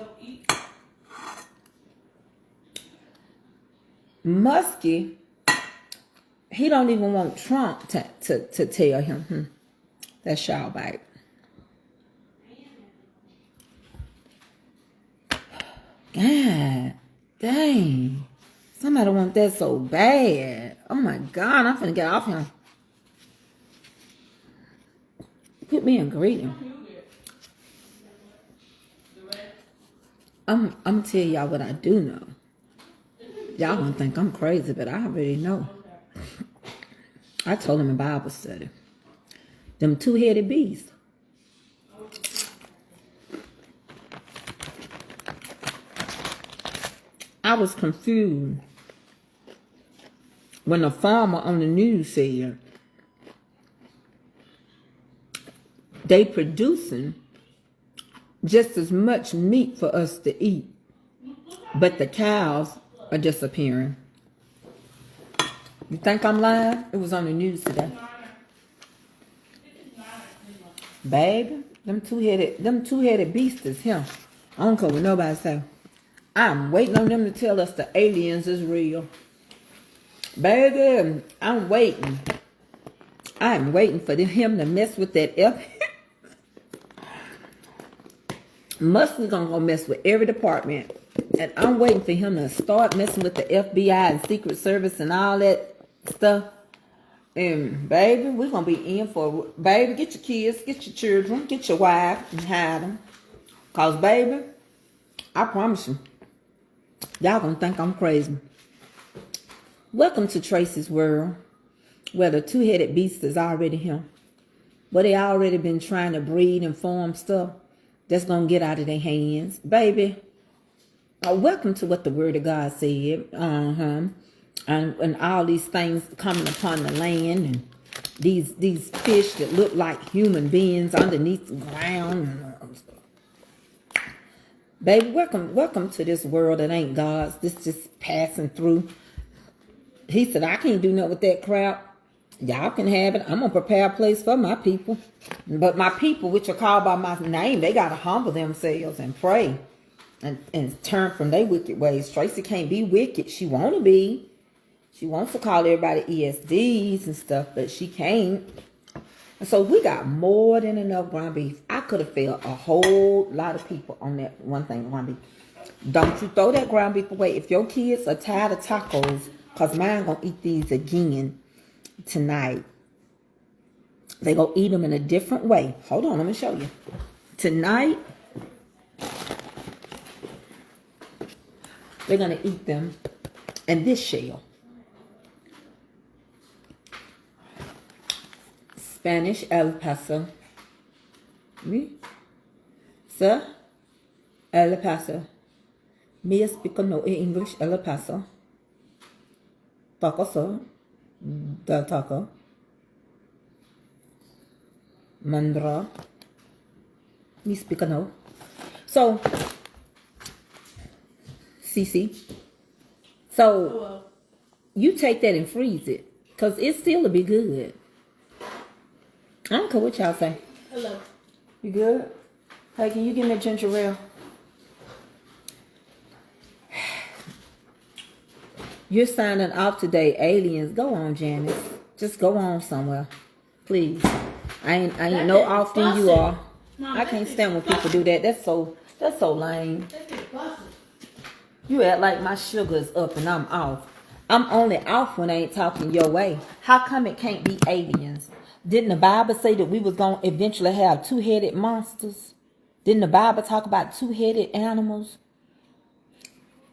Muskie, he don't even want Trump to tell him. That's y'all bite. God dang. Somebody want that so bad. Oh my God, I'm finna get off him. Put me in greeting. I'm tell y'all what I do know. Y'all gonna think I'm crazy, but I already know. I told him in Bible study. Them two-headed beasts. I was confused when a farmer on the news said they producing just as much meat for us to eat, but the cows are disappearing. You think I'm lying? It was on the news today. Baby, them two-headed beasts is him. I don't care what nobody say. I'm waiting on them to tell us the aliens is real. Baby, I'm waiting. I'm waiting for him to mess with that F. Mustard's gonna go mess with every department. And I'm waiting for him to start messing with the FBI and Secret Service and all that stuff. And baby, we're gonna be in for, baby, get your kids, get your children, get your wife and hide them. Cause baby, I promise you, y'all gonna think I'm crazy. Welcome to Tracey's world, where the two-headed beast is already him. But they already been trying to breed and form stuff that's gonna get out of their hands. Baby, welcome to what the word of God said. And all these things coming upon the land, and these fish that look like human beings underneath the ground. Baby, welcome to this world that ain't God's. This just passing through. He said, I can't do nothing with that crowd. Y'all can have it. I'm going to prepare a place for my people. But my people, which are called by my name, they got to humble themselves and pray and turn from their wicked ways. Tracey can't be wicked. She want to be. She wants to call everybody ESDs and stuff, but she can't. And so we got more than enough ground beef. I could have fed a whole lot of people on that one thing, ground beef. Don't you throw that ground beef away. If your kids are tired of tacos, because mine going to eat these again tonight. They going to eat them in a different way. Hold on, let me show you. Tonight, they're going to eat them in this shell. Spanish, L.Y.F.E. Pahsa. Me? Sir? L.Y.F.E. Pahsa. Me speak no English, L.Y.F.E. Pahsa. Taco, sir. Del taco. Mandra. Me speak no. So, Cece. So, you take that and freeze it. Because it still will be good. I don't care what y'all say. Hello. You good? Hey, can you give me a ginger ale? You're signing off today, aliens. Go on, Janice. Just go on somewhere. Please. I ain't no off than you are. I can't stand when people do that. That's so lame. You act like my sugar is up and I'm off. I'm only off when I ain't talking your way. How come it can't be aliens? Didn't the Bible say that we was going to eventually have two-headed monsters? Didn't the Bible talk about two-headed animals?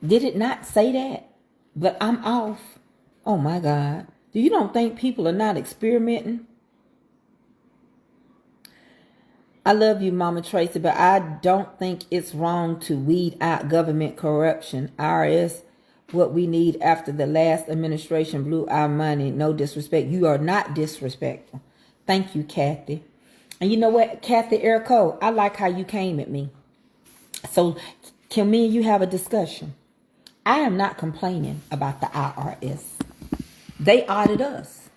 Did it not say that? But I'm off. Oh my God. Do you don't think people are not experimenting? I love you, Mama Tracey, but I don't think it's wrong to weed out government corruption. IRS, what we need after the last administration blew our money. No disrespect. You are not disrespectful. Thank you, Kathy. And you know what, Kathy Erico, I like how you came at me. So can me and you have a discussion? I am not complaining about the IRS. They audited us.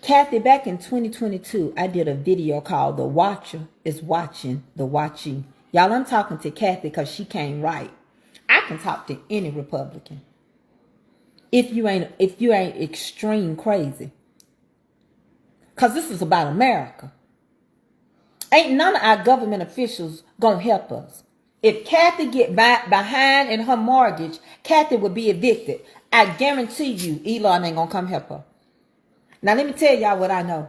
Kathy, back in 2022, I did a video called The Watcher is Watching the Watching. Y'all, I'm talking to Kathy because she came right. I can talk to any Republican. If you ain't extreme crazy. Because this is about America. Ain't none of our government officials gonna help us. If Kathy get behind in her mortgage, Kathy would be evicted. I guarantee you, Elon ain't gonna come help her. Now let me tell y'all what I know.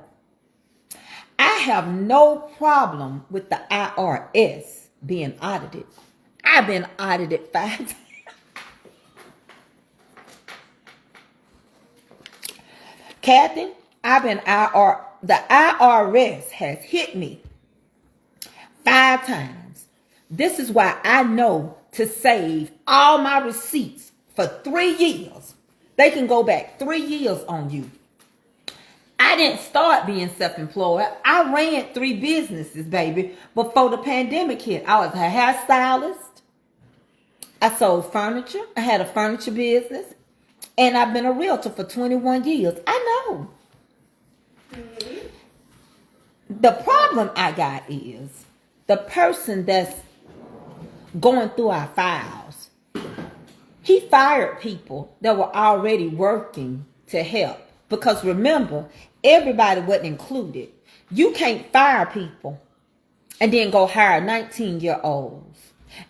I have no problem with the IRS being audited. I've been audited 5 times. Kathy, the IRS has hit me 5 times. This is why I know to save all my receipts for 3 years. They can go back 3 years on you. I didn't start being self-employed. I ran 3 businesses, baby, before the pandemic hit. I was a hairstylist. I sold furniture. I had a furniture business. And I've been a realtor for 21 years. I know. The problem I got is the person that's going through our files. He fired people that were already working to help. Because remember, everybody wasn't included. You can't fire people and then go hire 19-year-olds.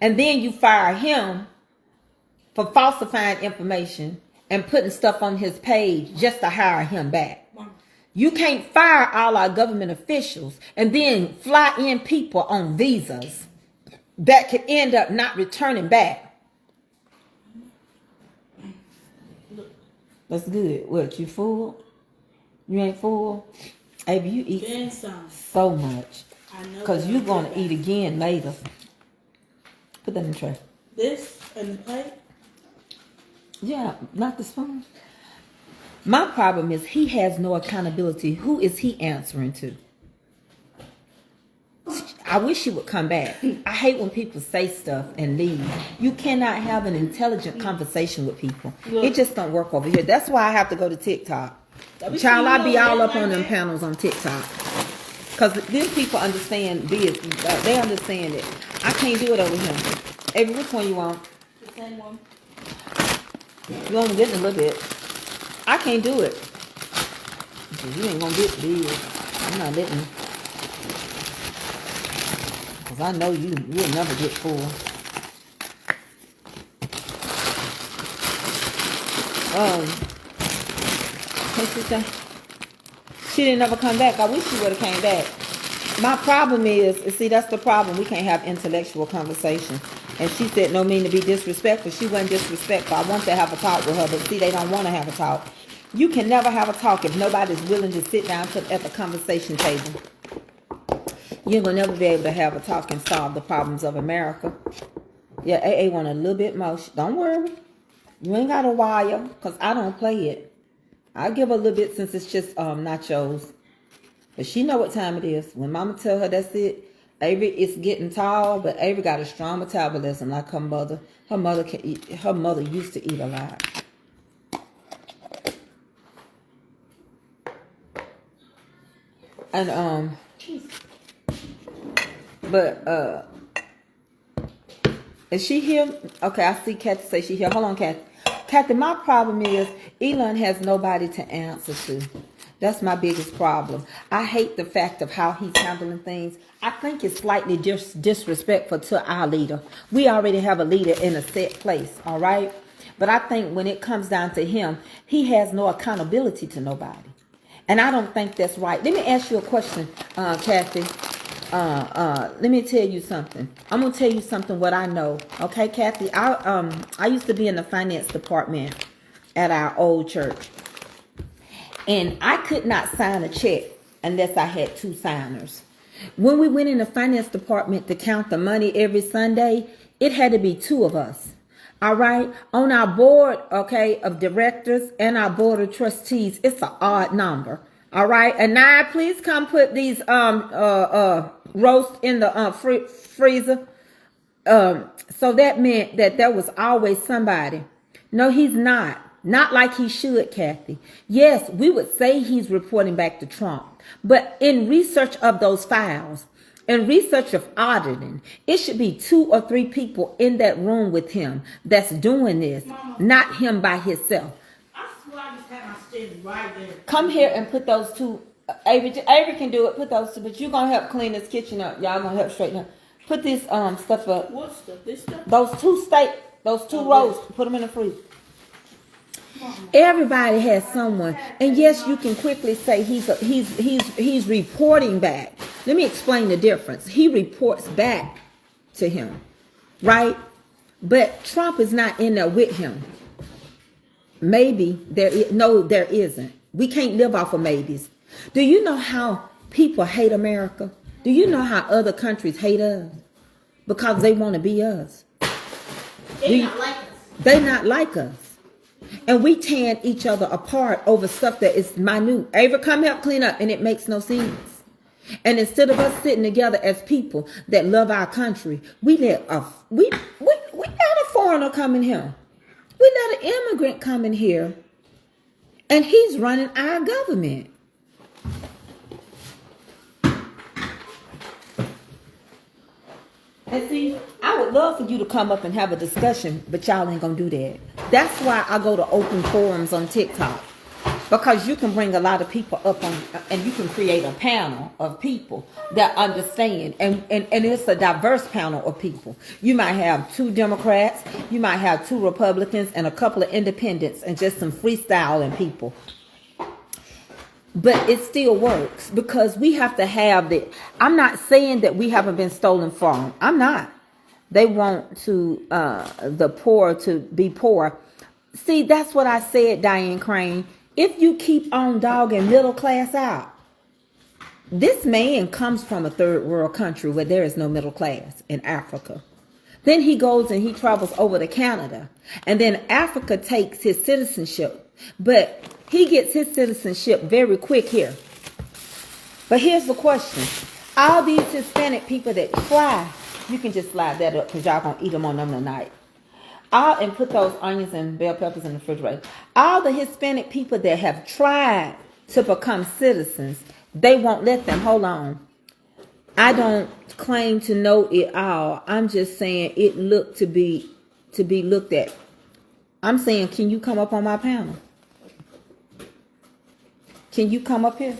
And then you fire him for falsifying information and putting stuff on his page just to hire him back. You can't fire all our government officials and then fly in people on visas that could end up not returning back. That's good. What, you full? You ain't full? Baby, you eat so much. Because you're going to eat again later. Put that in the tray. This and the plate? Yeah, not the spoon. My problem is he has no accountability. Who is he answering to? I wish she would come back. I hate when people say stuff and leave. You cannot have an intelligent conversation with people. It just don't work over here. That's why I have to go to TikTok. Child, I be all up on them panels on TikTok. Because these people understand this. They understand it. I can't do it over here. Avery, which one you want? The same one. You only getting a little bit. I can't do it. You ain't gonna get this. I'm not letting you. Because I know you'll never get full. What's she say? She didn't ever come back. I wish she would have came back. My problem is, see, that's the problem. We can't have intellectual conversation. And she said, no mean to be disrespectful. She wasn't disrespectful. I want to have a talk with her, but see, they don't want to have a talk. You can never have a talk if nobody's willing to sit down at the conversation table. You're going to never be able to have a talk and solve the problems of America. Yeah, AA want a little bit more. Don't worry. You ain't got a wire, because I don't play it. I'll give her a little bit since it's just nachos. But she know what time it is. When mama tell her that's it, Avery is getting tall, but Avery got a strong metabolism like her mother. Her mother can eat. Her mother used to eat a lot. And but is she here? Okay, I see Kathy say she here. Hold on, Kathy. Kathy, my problem is Elon has nobody to answer to. That's my biggest problem. I hate the fact of how he's handling things. I think it's slightly disrespectful to our leader. We already have a leader in a set place, all right? But I think when it comes down to him, he has no accountability to nobody. And I don't think that's right. Let me ask you a question, Kathy. Let me tell you something. I'm going to tell you something what I know. Okay, Kathy? I used to be in the finance department at our old church. And I could not sign a check unless I had 2 signers. When we went in the finance department to count the money every Sunday, it had to be 2 of us. All right. On our board, okay, of directors and our board of trustees, it's an odd number. All right. And now please come put these roast in the freezer. So that meant that there was always somebody. No, he's not. Not like he should, Kathy. Yes, we would say he's reporting back to Trump. But in research of those files, in research of auditing, it should be 2 or 3 people in that room with him that's doing this, Mama, not him by himself. I swear I just had my stick right there. Come here and put those 2. Avery can do it. Put those 2. But you're going to help clean this kitchen up. Y'all going to help straighten up. Put this stuff up. What stuff? This stuff? Those 2 rows. Put them in the freezer. Everybody has someone, and yes, you can quickly say he's reporting back. Let me explain the difference. He reports back to him, right? But Trump is not in there with him. Maybe there is. No, there isn't. We can't live off of maybes. Do you know how people hate America? Do you know how other countries hate us? Because they want to be us. They not like us. They not like us. And we tear each other apart over stuff that is minute. Ava, come help clean up, and it makes no sense. And instead of us sitting together as people that love our country, we let a foreigner come in here. We let an immigrant come in here, and he's running our government. And see, I would love for you to come up and have a discussion, but y'all ain't gonna do that. That's why I go to open forums on TikTok. Because you can bring a lot of people up on, and you can create a panel of people that understand. And it's a diverse panel of people. You might have 2 Democrats, you might have 2 Republicans, and a couple of independents, and just some freestyling people. But it still works because we have to have the. I'm not saying that we haven't been stolen from. I'm not. They want to the poor to be poor. See, that's what I said, Diane Crane. If you keep on dogging middle class out, this man comes from a third world country where there is no middle class in Africa. Then he goes and he travels over to Canada, and then Africa takes his citizenship, but he gets his citizenship very quick here. But here's the question. All these Hispanic people that try, you can just slide that up because y'all going to eat them on them tonight. And put those onions and bell peppers in the refrigerator. All the Hispanic people that have tried to become citizens, they won't let them. Hold on. I don't claim to know it all. I'm just saying it looked to be looked at. I'm saying, can you come up on my panel? Can you come up here?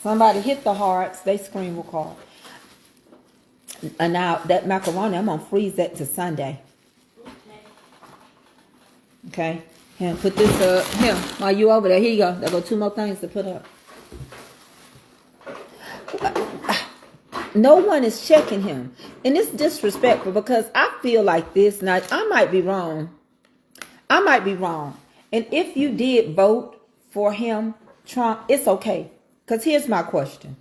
Somebody hit the hearts. They scream record. And now that macaroni, I'm going to freeze that to Sunday. Okay? Here, put this up. Here, while you over there. Here you go. There go 2 more things to put up. No one is checking him. And it's disrespectful because I feel like this. Now, I might be wrong. And if you did vote for him, Trump, it's okay. Because here's my question.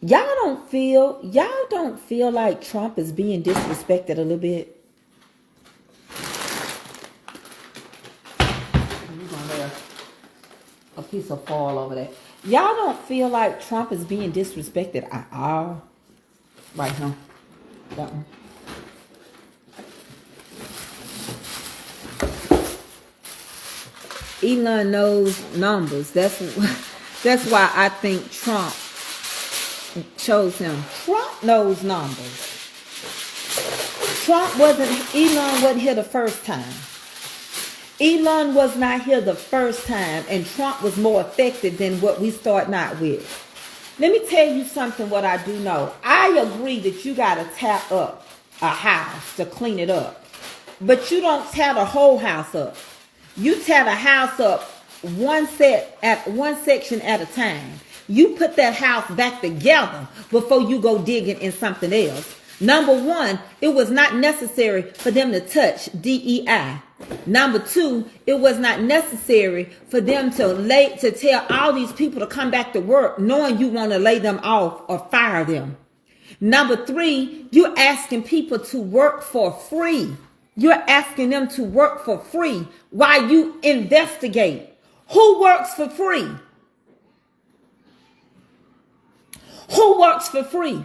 Y'all don't feel like Trump is being disrespected a little bit? You're gonna lay a piece of foil over there. Y'all don't feel like Trump is being disrespected at all? Right, huh? That one. Elon knows numbers. That's why I think Trump chose him. Trump knows numbers. Elon wasn't here the first time. Elon was not here the first time, and Trump was more effective than what we starting out with. Let me tell you something what I do know. I agree that you got to tap up a house to clean it up. But you don't tear the whole house up. You tear the house up one section at a time. You put that house back together before you go digging in something else. Number one, it was not necessary for them to touch DEI. Number two, it was not necessary for them to tell all these people to come back to work knowing you want to lay them off or fire them. Number three, you're asking people to work for free. You're asking them to work for free while you investigate. Who works for free? Who works for free?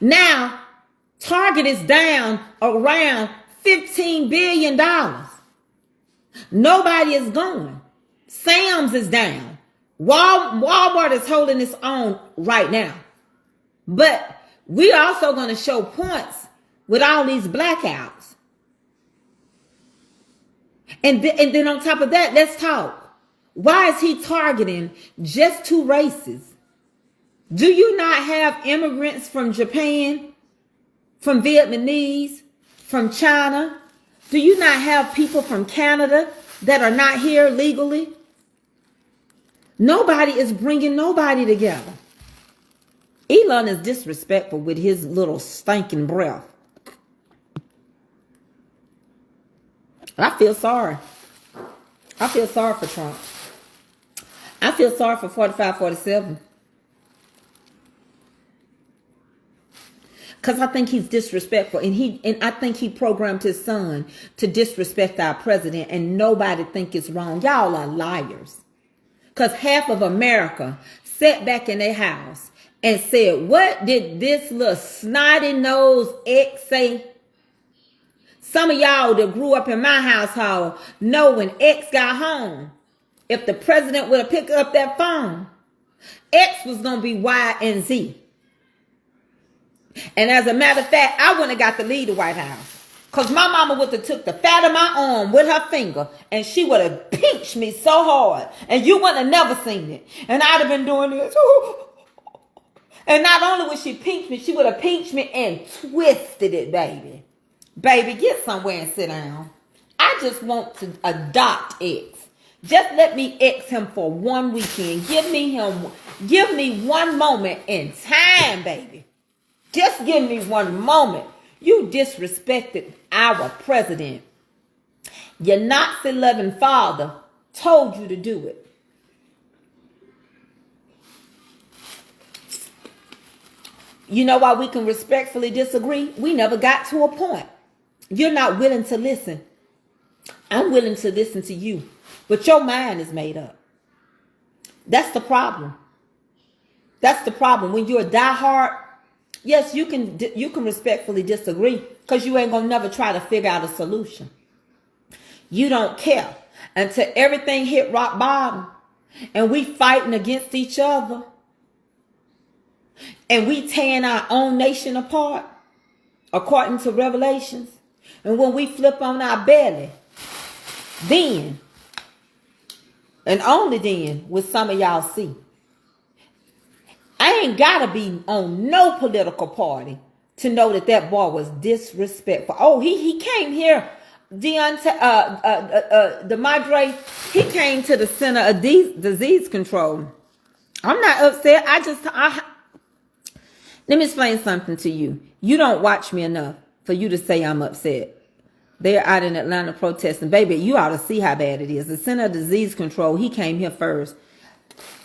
Now, Target is down around $15 billion. Nobody is going. Sam's is down. Walmart is holding its own right now. But we also going to show points with all these blackouts. And then on top of that, let's talk. Why is he targeting just 2 races? Do you not have immigrants from Japan, from Vietnamese, from China? Do you not have people from Canada that are not here legally? Nobody is bringing nobody together. Elon is disrespectful with his little stinking breath. I feel sorry. I feel sorry for Trump. I feel sorry for 45, 47. Because I think he's disrespectful. And I think he programmed his son to disrespect our president. And nobody think it's wrong. Y'all are liars. Because half of America sat back in their house and said, what did this little snotty nose X say? Some of y'all that grew up in my household know when X got home, if the president would have picked up that phone, X was going to be Y and Z. And as a matter of fact, I wouldn't have got to leave the White House. Because my mama would have took the fat of my arm with her finger and she would have pinched me so hard. And you wouldn't have never seen it. And I'd have been doing this. And not only would she pinch me, she would have pinched me and twisted it, baby. Baby, get somewhere and sit down. I just want to adopt X. Just let me X him for one weekend. Give me one moment in time, baby. Just give me one moment. You disrespected our president. Your Nazi-loving father told you to do it. You know why we can respectfully disagree? We never got to a point. You're not willing to listen. I'm willing to listen to you. But your mind is made up. That's the problem. That's the problem. When you're a diehard, yes, you can respectfully disagree because you ain't gonna never try to figure out a solution. You don't care until everything hit rock bottom and we fighting against each other and we tearing our own nation apart according to Revelations. And when we flip on our belly, then and only then will some of y'all see. I ain't gotta be on no political party to know that boy was disrespectful. Oh, he came here, the Madre, he came to the Center of Disease Control. I'm not upset. Let me explain something to you. You don't watch me enough for you to say I'm upset. They're out in Atlanta protesting. Baby, you ought to see how bad it is. The Center of Disease Control, he came here first.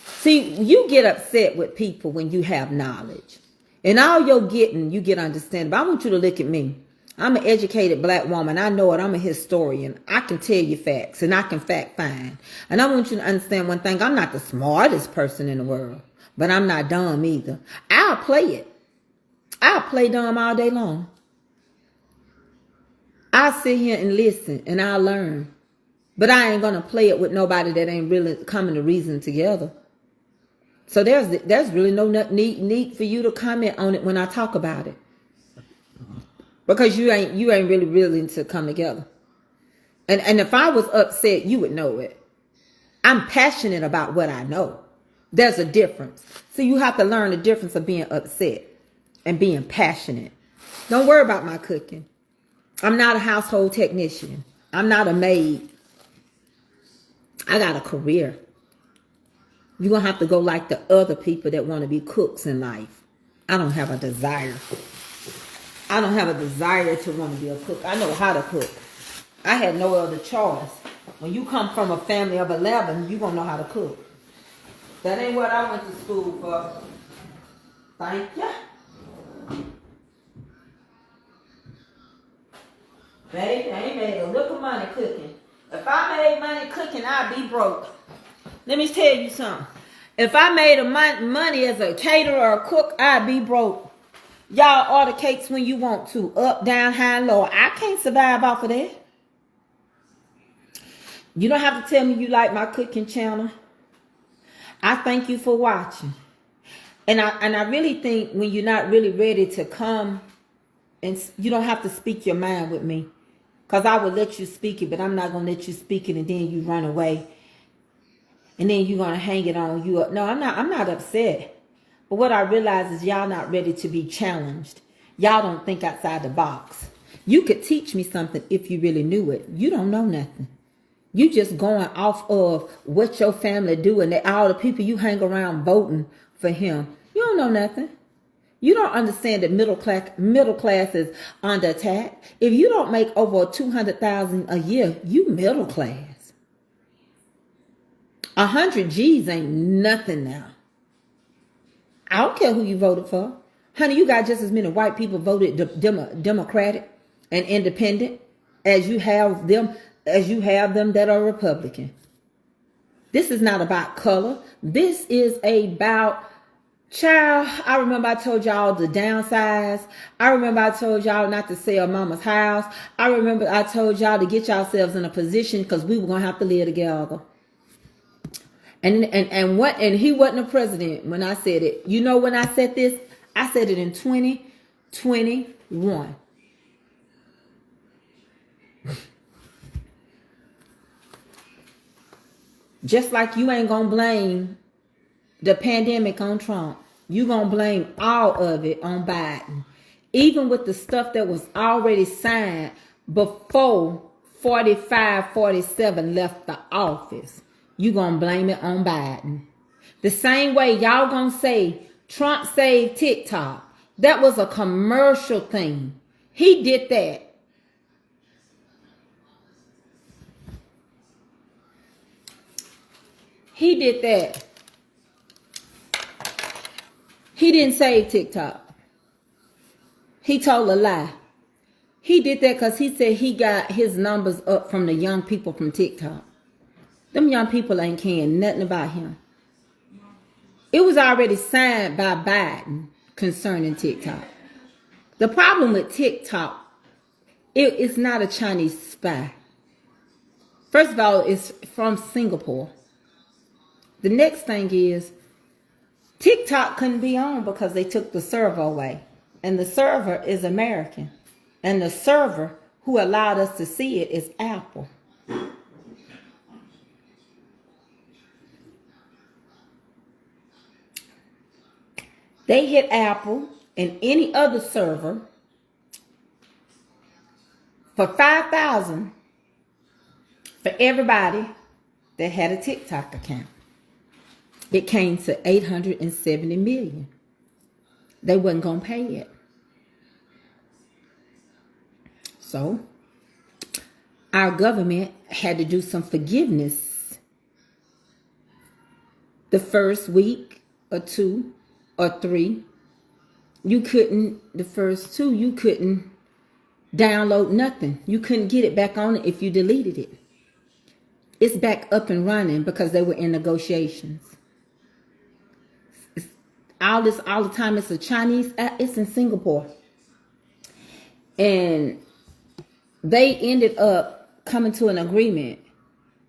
See, you get upset with people when you have knowledge. And all you're getting, you get understanding. But I want you to look at me. I'm an educated black woman. I know it. I'm a historian. I can tell you facts and I can fact find. And I want you to understand one thing. I'm not the smartest person in the world, but I'm not dumb either. I'll play it. I'll play dumb all day long. I'll sit here and listen and I'll learn. But I ain't going to play it with nobody that ain't really coming to reason together. So there's really no need for you to comment on it when I talk about it. Because you ain't really willing to come together. And if I was upset, you would know it. I'm passionate about what I know. There's a difference. So you have to learn the difference of being upset and being passionate. Don't worry about my cooking. I'm not a household technician. I'm not a maid. I got a career. You're going to have to go like the other people that want to be cooks in life. I don't have a desire. I don't have a desire to want to be a cook. I know how to cook. I had no other choice. When you come from a family of 11, you're going to know how to cook. That ain't what I went to school for. Thank you. Baby, I ain't made a lick of money cooking. If I made money cooking, I'd be broke. Let me tell you something. If I made money as a caterer or a cook, I'd be broke. Y'all order cakes when you want to. Up, down, high, low. I can't survive off of that. You don't have to tell me you like my cooking channel. I thank you for watching. And I really think when you're not really ready to come, and you don't have to speak your mind with me. Because I will let you speak it, but I'm not going to let you speak it and then you run away. And then you're going to hang it on you. No, I'm not upset. But what I realize is y'all not ready to be challenged. Y'all don't think outside the box. You could teach me something if you really knew it. You don't know nothing. You just going off of what your family do and all the people you hang around voting for him. You don't know nothing. You don't understand that middle class is under attack. If you don't make over $200,000 a year, you middle class. 100 G's ain't nothing now. I don't care who you voted for. Honey, you got just as many white people voted Democratic and independent as you have them that are Republican. This is not about color. This is about, child, I remember I told y'all to downsize. I remember I told y'all not to sell mama's house. I remember I told y'all to get yourselves in a position because we were going to have to live together. And he wasn't a president when I said it. You know when I said this? I said it in 2021. Just like you ain't gonna blame the pandemic on Trump, you gonna blame all of it on Biden. Even with the stuff that was already signed before 47 left the office, you gonna blame it on Biden. The same way y'all gonna say Trump saved TikTok. That was a commercial thing. He did that. He did that. He didn't save TikTok. He told a lie. He did that because he said he got his numbers up from the young people from TikTok. Them young people ain't caring nothing about him. It was already signed by Biden concerning TikTok. The problem with TikTok, it's not a Chinese spy. First of all, it's from Singapore. The next thing is, TikTok couldn't be on because they took the server away. And the server is American. And the server who allowed us to see it is Apple. They hit Apple and any other server for $5,000 for everybody that had a TikTok account. It came to $870 million. They wasn't gonna pay it. So our government had to do some forgiveness. The first week or 2 or 3, the first 2, you couldn't download nothing. You couldn't get it back on it if you deleted it. It's back up and running because they were in negotiations. All the time, it's a Chinese, it's in Singapore. And they ended up coming to an agreement.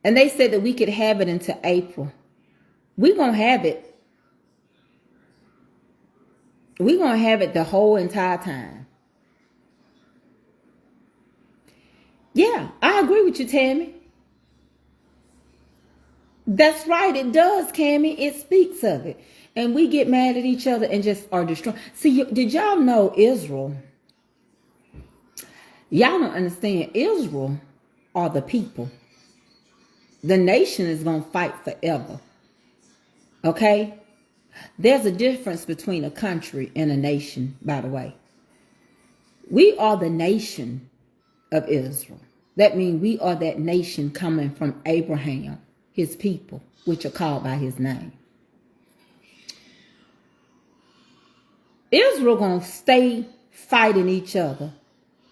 And they said that we could have it until April. We're going to have it. We're going to have it the whole entire time. Yeah, I agree with you, Tammy. That's right, it does, Cammy. It speaks of it. And we get mad at each other and just are destroyed. See, did y'all know Israel? Y'all don't understand. Israel are the people. The nation is going to fight forever. Okay? There's a difference between a country and a nation, by the way. We are the nation of Israel. That means we are that nation coming from Abraham, his people, which are called by his name. Israel gonna stay fighting each other.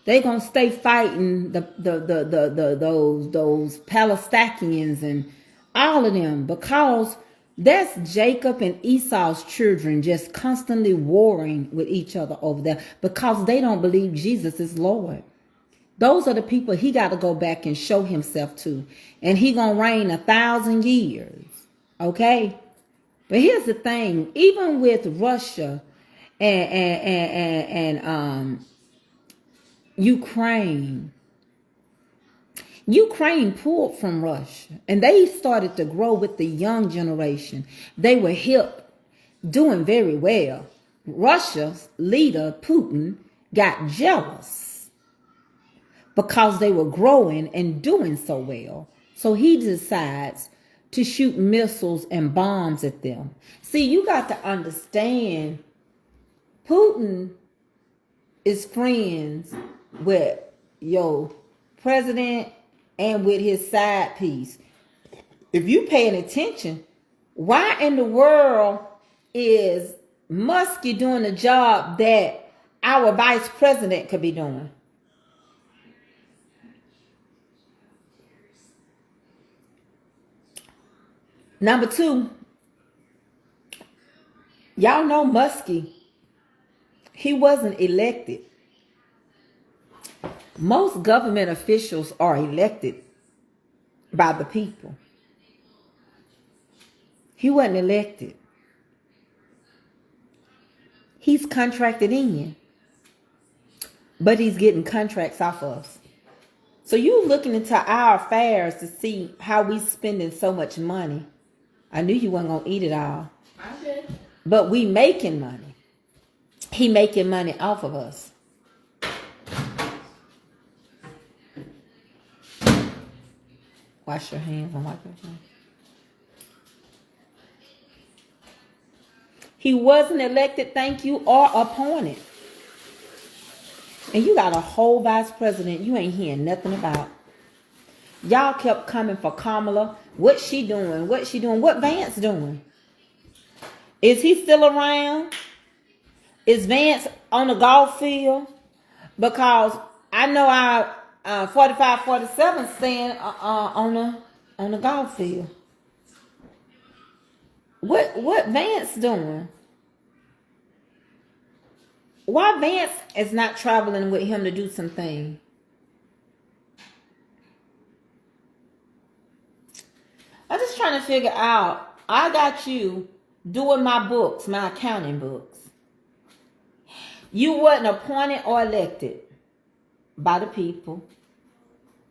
They gonna stay fighting those Palestinians and all of them, because that's Jacob and Esau's children just constantly warring with each other over there because they don't believe Jesus is Lord. Those are the people he got to go back and show himself to, and he gonna reign 1,000 years. Okay, but here's the thing: even with Russia and Ukraine pulled from Russia, and they started to grow with the young generation. They were hip, doing very well. Russia's leader, Putin, got jealous because they were growing and doing so well. So he decides to shoot missiles and bombs at them. See, you got to understand, Putin is friends with your president and with his side piece. if you paying attention, why in the world is Muskie doing a job that our vice president could be doing? Number two, y'all know Muskie, he wasn't elected. Most government officials are elected by the people. He wasn't elected. He's contracted in, but he's getting contracts off of us. So you looking into our affairs to see how we spending so much money. I knew you weren't going to eat it all. I did. But we making money. He making money off of us. Wash your hands and wipe your hands. He wasn't elected, thank you, or appointed. And you got a whole vice president you ain't hearing nothing about. Y'all kept coming for Kamala. What's she doing? What's she doing? What Vance doing? Is he still around? Is Vance on the golf field? Because I know our 45-47 staying on the golf field. What Vance doing? Why Vance is not traveling with him to do something? I'm just trying to figure out. I got you doing my books, my accounting books. You wasn't appointed or elected by the people.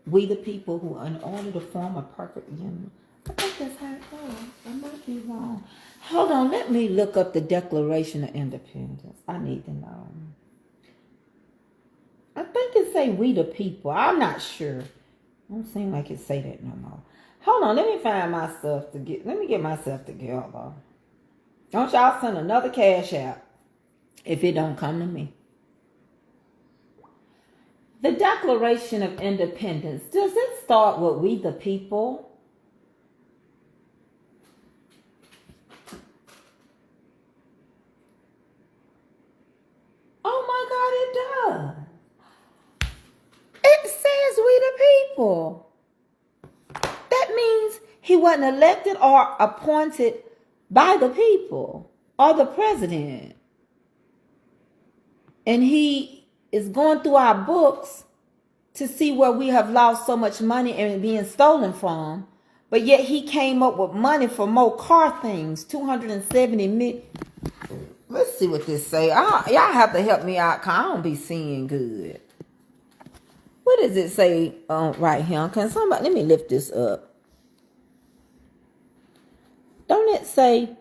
We the people who are in order to form a perfect union. I think that's how it goes. I might be wrong. Hold on, let me look up the Declaration of Independence. I need to know. I think it say we the people. I'm not sure. Don't seem like it say that no more. Hold on, let me find myself let me get myself together. Don't y'all send another cash out if it don't come to me. The Declaration of Independence, does it start with we the people? Oh my God, it does. It says we the people. That means he wasn't elected or appointed by the people or the president. And he is going through our books to see where we have lost so much money and being stolen from. But yet he came up with money for more car things, 270 million. Let's see what this say. Y'all have to help me out because I don't be seeing good. What does it say right here? Can somebody, let me lift this up. Don't it say,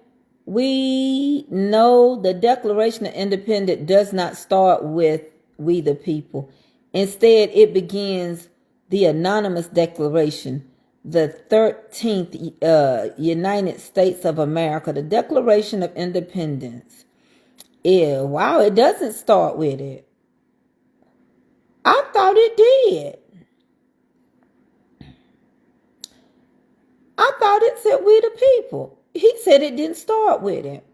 we know the Declaration of Independence does not start with we the people. Instead, it begins the anonymous declaration, the 13th United States of America, the Declaration of Independence. Yeah, wow, it doesn't start with it. I thought it did. I thought it said we the people. He said it didn't start with it.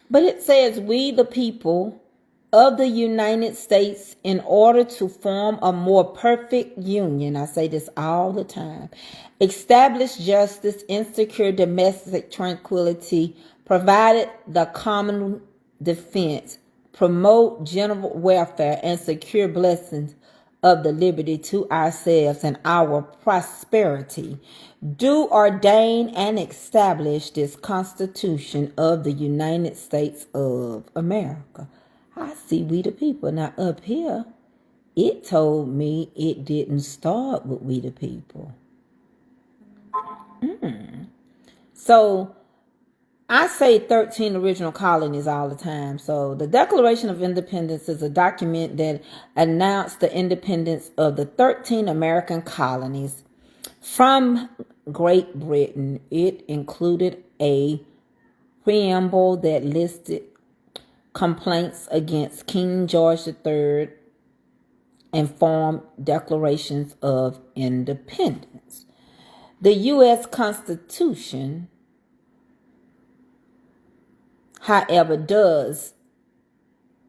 But it says we the people of the United States in order to form a more perfect union. I say this all the time. Establish justice, insecure domestic tranquility, provided the common defense, promote general welfare, and secure blessings of the liberty to ourselves and our prosperity. Do ordain and establish this Constitution of the United States of America. I see we the people. Now up here, it told me it didn't start with we the people. So I say 13 original colonies all the time. So the Declaration of Independence is a document that announced the independence of the 13 American colonies from Great Britain. It included a preamble that listed complaints against King George III and formed declarations of independence. The U.S. Constitution, however, does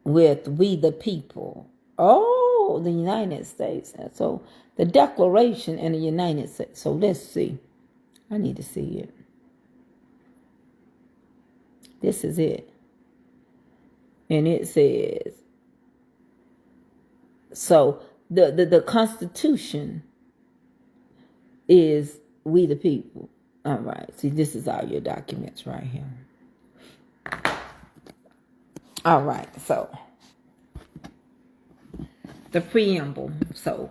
with we the people. Oh, the United States. So the Declaration in the United States. So let's see. I need to see it. This is it. And it says, so the Constitution is we the people. All right. See, this is all your documents right here. All right. So the preamble. So,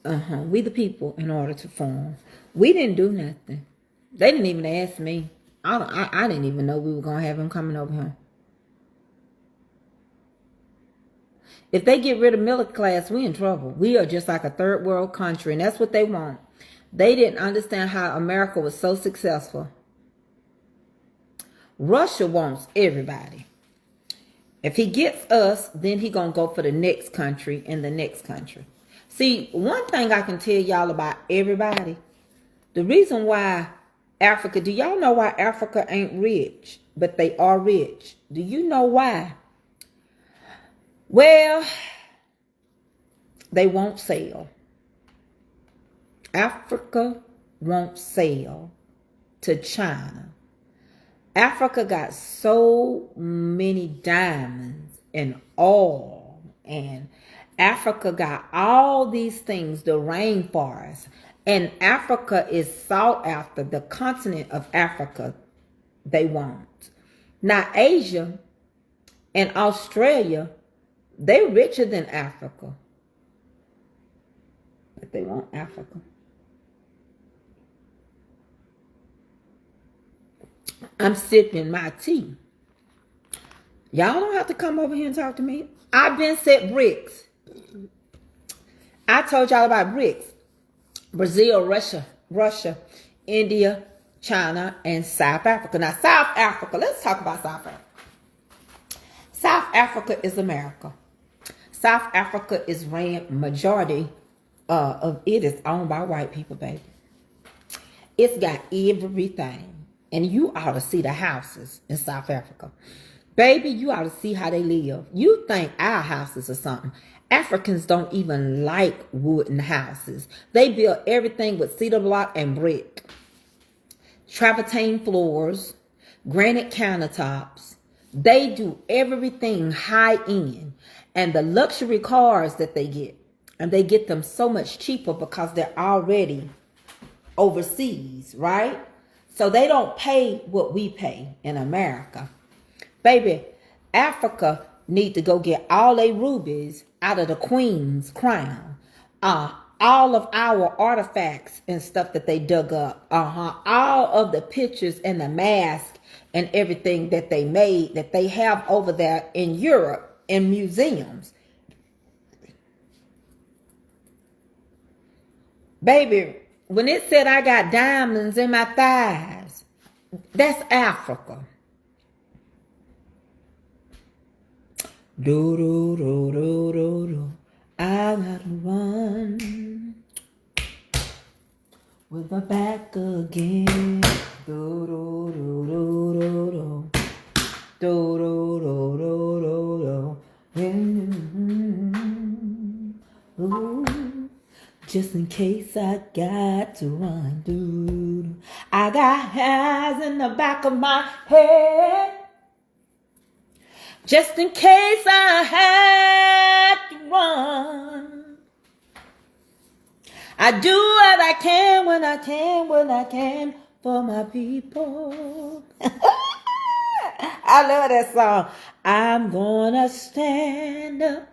we the people in order to form. We didn't do nothing. They didn't even ask me. I didn't even know we were going to have him coming over here. If they get rid of middle class, we in trouble. We are just like a third world country, and that's what they want. They didn't understand how America was so successful. Russia wants everybody. If he gets us, then he gonna go for the next country and the next country. See, one thing I can tell y'all about everybody, the reason why Africa, do y'all know why Africa ain't rich, but they are rich? Do you know why? Well, they won't sell. Africa won't sell to China. Africa got so many diamonds and oil, and Africa got all these things, the rainforest, and Africa is sought after. The continent of Africa, they want. Now, Asia and Australia, they're richer than Africa, but they want Africa. I'm sipping my tea. Y'all don't have to come over here and talk to me. I've been set BRICS. I told y'all about BRICS. Brazil, Russia, India, China, and South Africa. Now, South Africa, let's talk about South Africa. South Africa is America. South Africa is ran, majority of it is owned by white people, baby. It's got everything. And you ought to see the houses in South Africa. Baby, you ought to see how they live. You think our houses are something. Africans don't even like wooden houses. They build everything with cedar block and brick. Travertine floors, granite countertops. They do everything high end. And the luxury cars that they get, and they get them so much cheaper because they're already overseas, right? So they don't pay what we pay in America. Baby, Africa need to go get all their rubies out of the queen's crown. All of our artifacts and stuff that they dug up. All of the pictures and the mask and everything that they made, that they have over there in Europe in museums. Baby, when it said I got diamonds in my thighs, that's Africa. Do do do do do do. I gotta run with my back again. Do do do do do do. Do do do do do do. Ooh. Just in case I got to run, dude. I got hairs in the back of my head. Just in case I had to run. I do what I can when I can for my people. I love that song. I'm gonna stand up.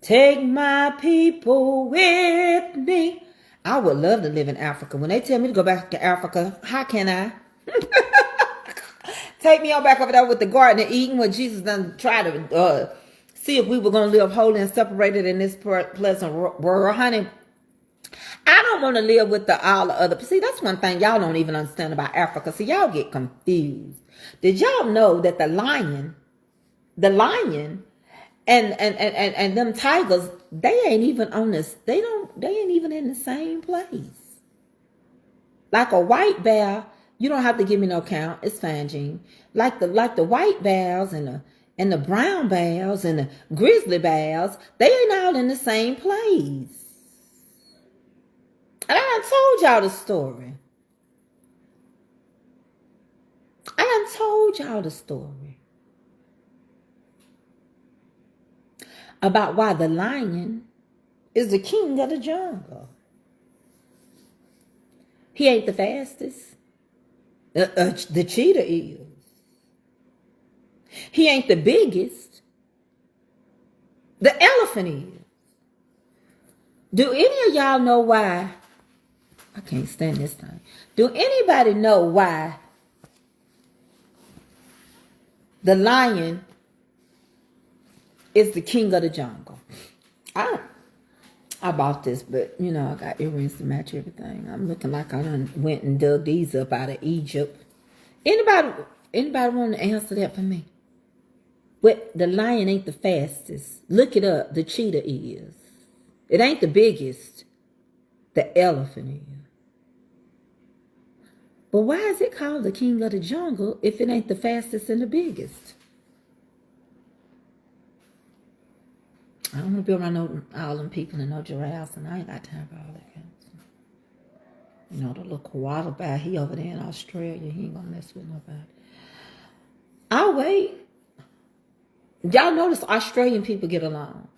Take my people with me. I would love to live in Africa. When they tell me to go back to Africa, how can I? Take me on back over there with the Garden of Eden, where Jesus done try to see if we were going to live holy and separated in this pleasant world. Honey, I don't want to live with all the other. See, that's one thing y'all don't even understand about Africa. See, y'all get confused. Did y'all know that the lion and them tigers, they ain't even on this. They ain't even in the same place. Like a white bear, you don't have to give me no count. It's fine, Gene. Like the white bears and the brown bears and the grizzly bears, they ain't all in the same place. And I done told y'all the story. About why the lion is the king of the jungle. He ain't the fastest. The cheetah is. He ain't the biggest. The elephant is. Do any of y'all know why? I can't stand this thing. Do anybody know why the lion is the king of the jungle? I bought this, but you know, I got earrings to match everything. I'm looking like I done went and dug these up out of Egypt. Anybody want to answer that for me? But the lion ain't the fastest. Look it up. The cheetah is. It ain't the biggest. The elephant is. But why is it called the king of the jungle if it ain't the fastest and the biggest? I don't want to be around all them people and no giraffes, and I ain't got time for all that kind of stuff. You know, the little koala bear, he over there in Australia, he ain't gonna mess with nobody. I'll wait. Y'all notice Australian people get along.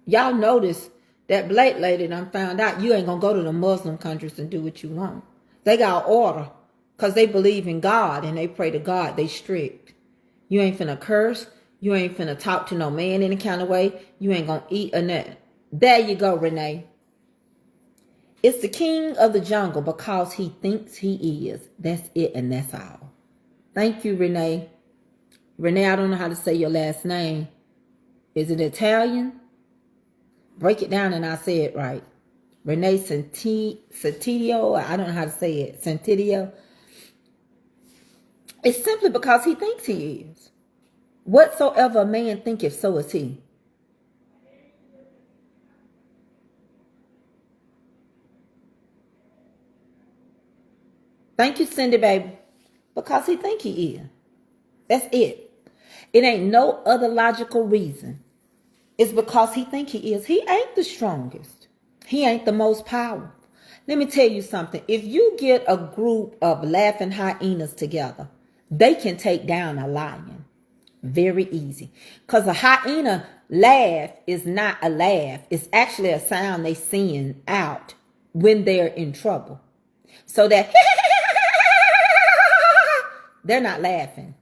Y'all notice that black lady done found out you ain't gonna go to the Muslim countries and do what you want. They got order because they believe in God and they pray to God. They strict. You ain't finna curse. You ain't finna talk to no man any kind of way. You ain't gonna eat or nothing. There you go, Renee. It's the king of the jungle because he thinks he is. That's it and that's all. Thank you, Renee. Renee, I don't know how to say your last name. Is it Italian? Break it down and I'll say it right. Renee Sentidio. I don't know how to say it. Sentidio. It's simply because he thinks he is. Whatsoever a man thinketh, so is he. Thank you, Cindy, baby. Because he think he is. That's it. It ain't no other logical reason. It's because he think he is. He ain't the strongest. He ain't the most powerful. Let me tell you something. If you get a group of laughing hyenas together, they can take down a lion. Very easy. Because a hyena laugh is not a laugh. It's actually a sound they send out when they're in trouble. So that they're not laughing.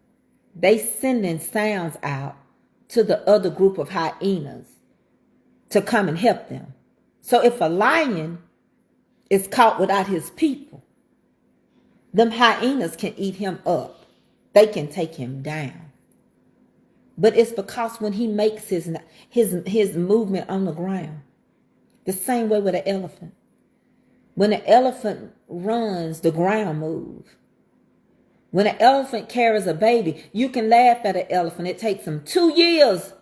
They sending sounds out to the other group of hyenas to come and help them. So if a lion is caught without his people, them hyenas can eat him up. They can take him down. But it's because when he makes his movement on the ground, the same way with an elephant. When an elephant runs, the ground moves. When an elephant carries a baby, you can laugh at an elephant. It takes them 2 years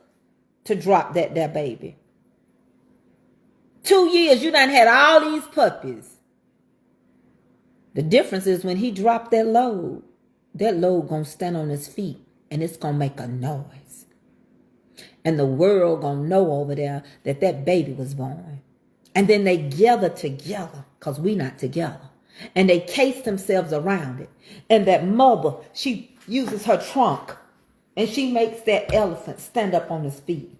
to drop that baby. 2 years, you done had all these puppies. The difference is when he dropped that load gonna stand on his feet and it's gonna make a noise. And the world gonna know over there that baby was born. And then they gather together, because we not together. And they case themselves around it. And that mother, she uses her trunk and she makes that elephant stand up on his feet.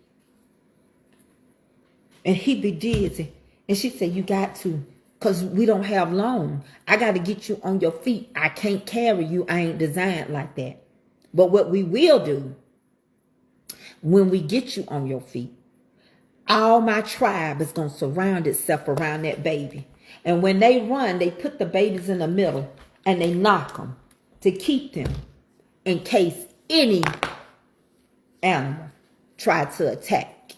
And he be dizzy. And she said, you got to, because we don't have long. I got to get you on your feet. I can't carry you. I ain't designed like that. But what we will do, when we get you on your feet, all my tribe is going to surround itself around that baby. And when they run, they put the babies in the middle and they knock them to keep them in case any animal try to attack.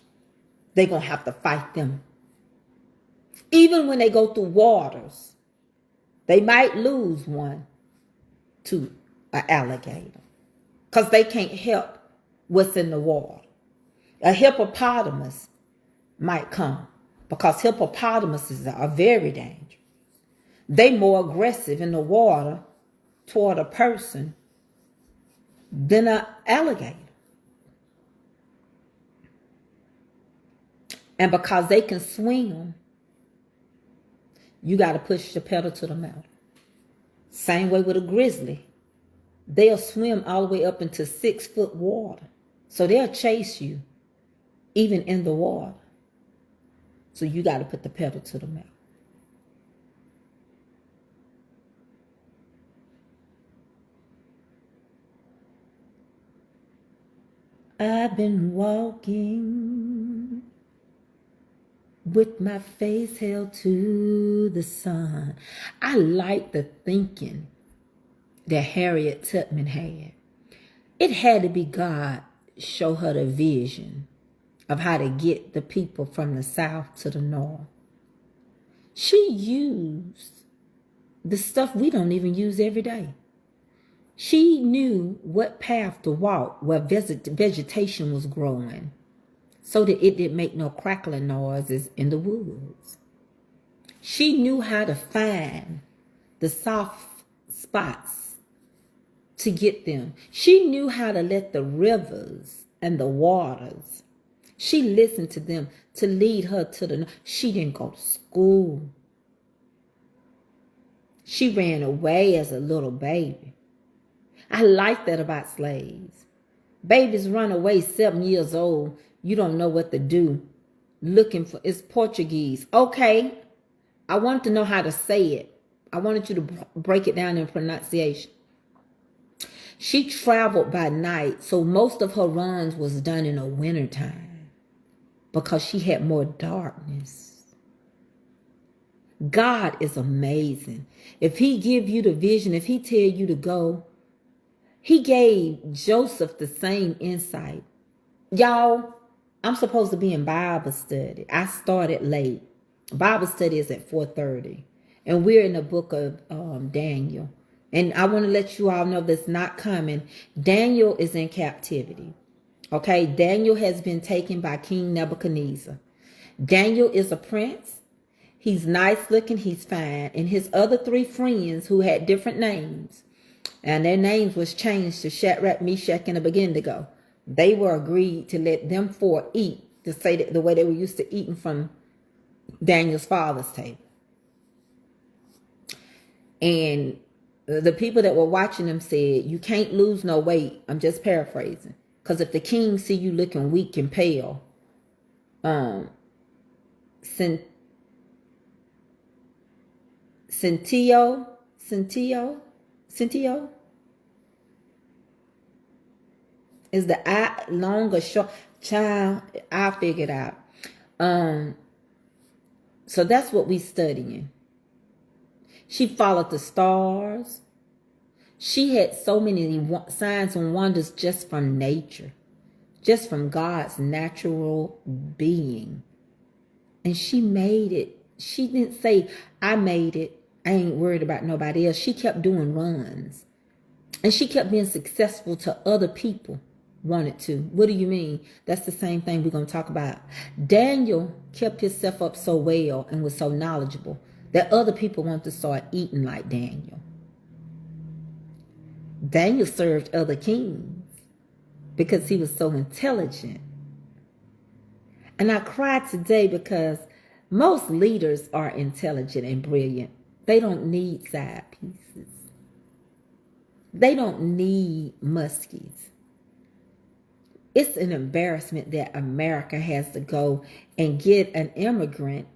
They're going to have to fight them. Even when they go through waters, they might lose one to an alligator because they can't help what's in the water. A hippopotamus might come because hippopotamuses are very dangerous. They more aggressive in the water toward a person than an alligator. And because they can swim, you got to push the pedal to the metal. Same way with a grizzly. They'll swim all the way up into 6-foot water. So they'll chase you even in the water. So you got to put the pedal to the metal. I've been walking with my face held to the sun. I like the thinking that Harriet Tubman had. It had to be God show her the vision of how to get the people from the South to the North. She used the stuff we don't even use every day. She knew what path to walk where vegetation was growing so that it didn't make no crackling noises in the woods. She knew how to find the soft spots to get them. She knew how to let the rivers and the waters, she listened to them to lead her to the, she didn't go to school. She ran away as a little baby. I like that about slaves. Babies run away 7 years old. You don't know what to do. Looking for, it's Portuguese. Okay. I wanted to know how to say it. I wanted you to break it down in pronunciation. She traveled by night, so most of her runs was done in the wintertime because she had more darkness. God is amazing. If he give you the vision, if he tell you to go, he gave Joseph the same insight. Y'all, I'm supposed to be in Bible study. I started late. Bible study is at 4:30. And we're in the book of Daniel. And I want to let you all know that's not coming. Daniel is in captivity. Okay, Daniel has been taken by King Nebuchadnezzar. Daniel is a prince. He's nice looking. He's fine. And his other 3 friends who had different names, and their names was changed to Shadrach, Meshach, and Abednego. They were agreed to let them 4 eat, to say that the way they were used to eating from Daniel's father's table. And the people that were watching them said, you can't lose no weight. I'm just paraphrasing. Because if the king see you looking weak and pale, Centio is the I long or short? Child, I'll figure it out. So that's what we studying. She followed the stars. She had so many signs and wonders just from nature, just from God's natural being. And she made it. She didn't say, I made it. I ain't worried about nobody else. She kept doing runs. And she kept being successful to other people wanted to. What do you mean? That's the same thing we're going to talk about. Daniel kept himself up so well and was so knowledgeable that other people wanted to start eating like Daniel. Daniel served other kings because he was so intelligent. And I cry today because most leaders are intelligent and brilliant. They don't need side pieces. They don't need muskies. It's an embarrassment that America has to go and get an immigrant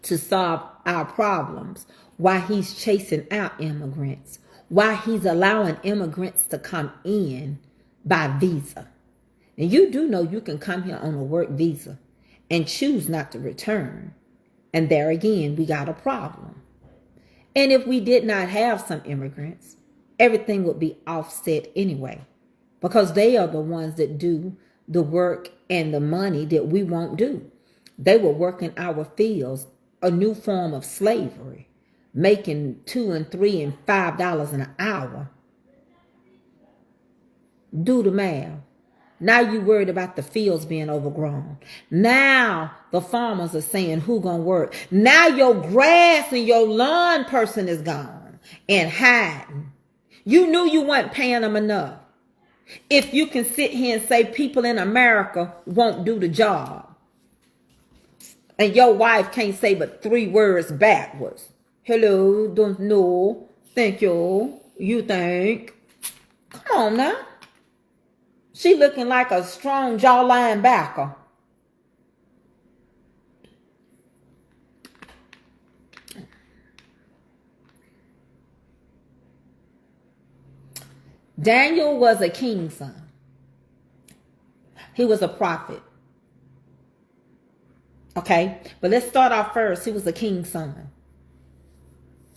to solve our problems while he's chasing out immigrants, while he's allowing immigrants to come in by visa. And you do know you can come here on a work visa and choose not to return. And there again, we got a problem. And if we did not have some immigrants, everything would be offset anyway, because they are the ones that do the work and the money that we won't do. They were working our fields, a new form of slavery, making $2 and $3 and $5 an hour. Do the math. Now you worried about the fields being overgrown. Now the farmers are saying who gonna work. Now your grass and your lawn person is gone and hiding. You knew you weren't paying them enough. If you can sit here and say people in America won't do the job, and your wife can't say but 3 words backwards. Hello, don't know, thank you, you think. Come on now. She looking like a strong jawline backer. Daniel was a king's son. He was a prophet. Okay, but let's start off first. He was a king's son.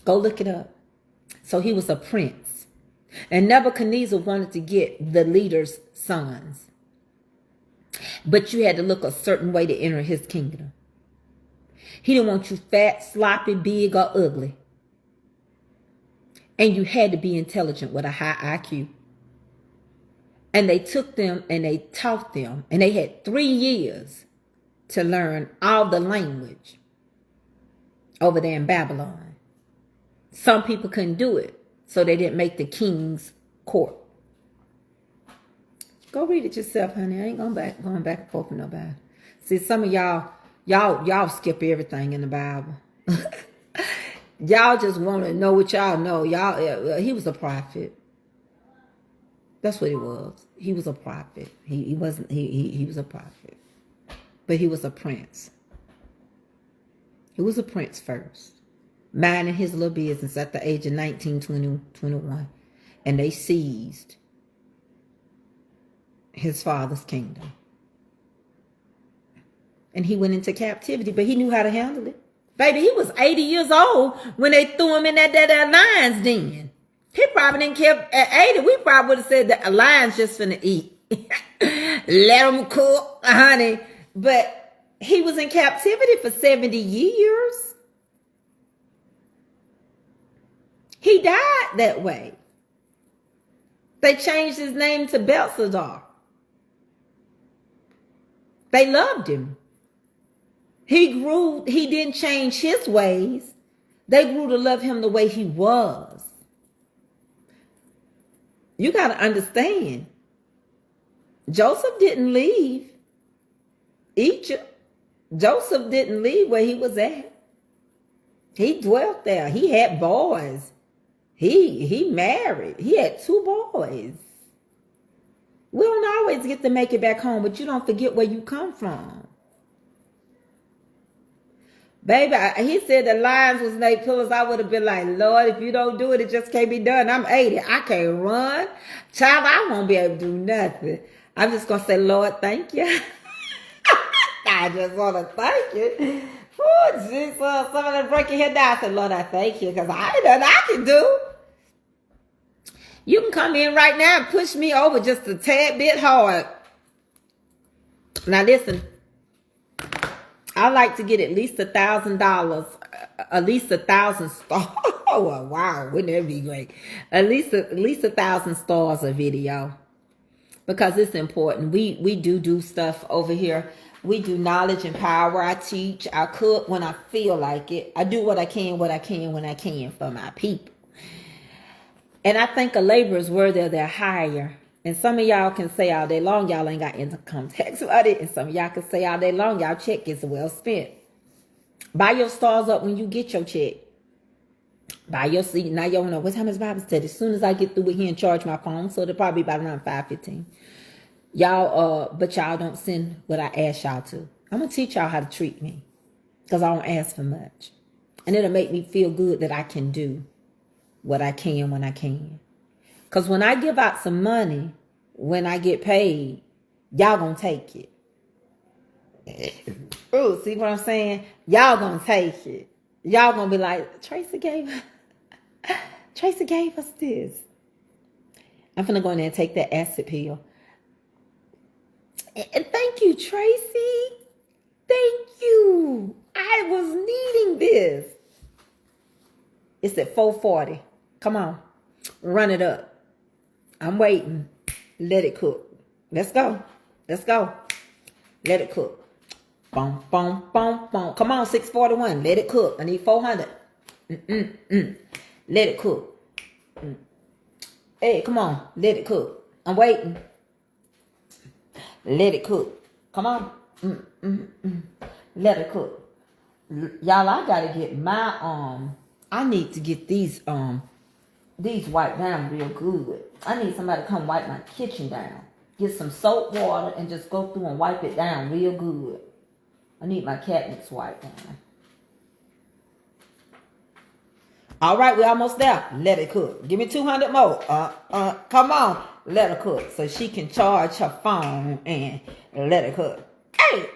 Go look it up. So he was a prince. And Nebuchadnezzar wanted to get the leader's sons. But you had to look a certain way to enter his kingdom. He didn't want you fat, sloppy, big, or ugly. And you had to be intelligent with a high IQ. And they took them and they taught them. And they had 3 years to learn all the language over there in Babylon. Some people couldn't do it, so they didn't make the king's court. Go read it yourself, honey. I ain't going back and forth with nobody. See, some of y'all skip everything in the Bible. Y'all just want to know what y'all know. He was a prophet. That's what he was. He was a prophet. He was a prophet. But he was a prince. He was a prince first. Minding his little business at the age of 19, 20, 21. And they seized his father's kingdom. And he went into captivity, but he knew how to handle it. Baby, he was 80 years old when they threw him in that lion's den. He probably didn't care. At 80, we probably would have said that a lion's just finna eat. Let him cook, honey. But he was in captivity for 70 years. He died that way. They changed his name to Belshazzar. They loved him. He grew, he didn't change his ways. They grew to love him the way he was. You got to understand, Joseph didn't leave Egypt. Joseph didn't leave where he was at. He dwelt there. He had boys. He married. He had 2 boys. We don't always get to make it back home, but you don't forget where you come from. Baby, he said the lions was made pillars. I would have been like, Lord, if you don't do it, it just can't be done. I'm 80. I can't run. Child, I won't be able to do nothing. I'm just going to say, Lord, thank you. I just want to thank you. Oh, Jesus. Some of them break your head down. I said, Lord, I thank you because I ain't nothing I can do. You can come in right now and push me over just a tad bit hard. Now, listen. I like to get at least $1,000, at least 1,000 stars. Oh, wow, wouldn't that be great? At least 1,000 stars a video, because it's important. We do stuff over here. We do knowledge and power. I teach. I cook when I feel like it. I do what I can when I can for my people. And I think a labor is worthy they're higher. And some of y'all can say all day long, y'all ain't got income tax money. And some of y'all can say all day long, y'all check is well spent. Buy your stars up when you get your check. Buy your seat. Now y'all know what time is Bible study. As soon as I get through with here and charge my phone, so it'll probably be about around 5:15. Y'all, but y'all don't send what I ask y'all to. I'm gonna teach y'all how to treat me, because I don't ask for much. And it'll make me feel good that I can do what I can when I can. Because when I give out some money, when I get paid, y'all gonna take it. Ooh, see what I'm saying? Y'all gonna take it. Y'all gonna be like, Tracey gave us this. I'm finna go in there and take that acid pill. And thank you, Tracey. Thank you. I was needing this. It's at 4:40. Come on. Run it up. I'm waiting. Let it cook. Let's go. Let's go. Let it cook. Boom, boom, boom, boom. Come on, 641. Let it cook. I need 400. Let it cook. Hey, come on. Let it cook. I'm waiting. Let it cook. Come on. Let it cook. Y'all, I gotta get my I need to get these wiped down real good. I need somebody to come wipe my kitchen down. Get some soap water and just go through and wipe it down real good. I need my cabinets wiped down. All right, we're almost there. Let it cook. Give me 200 more. Come on. Let her cook so she can charge her phone and let it cook. Hey,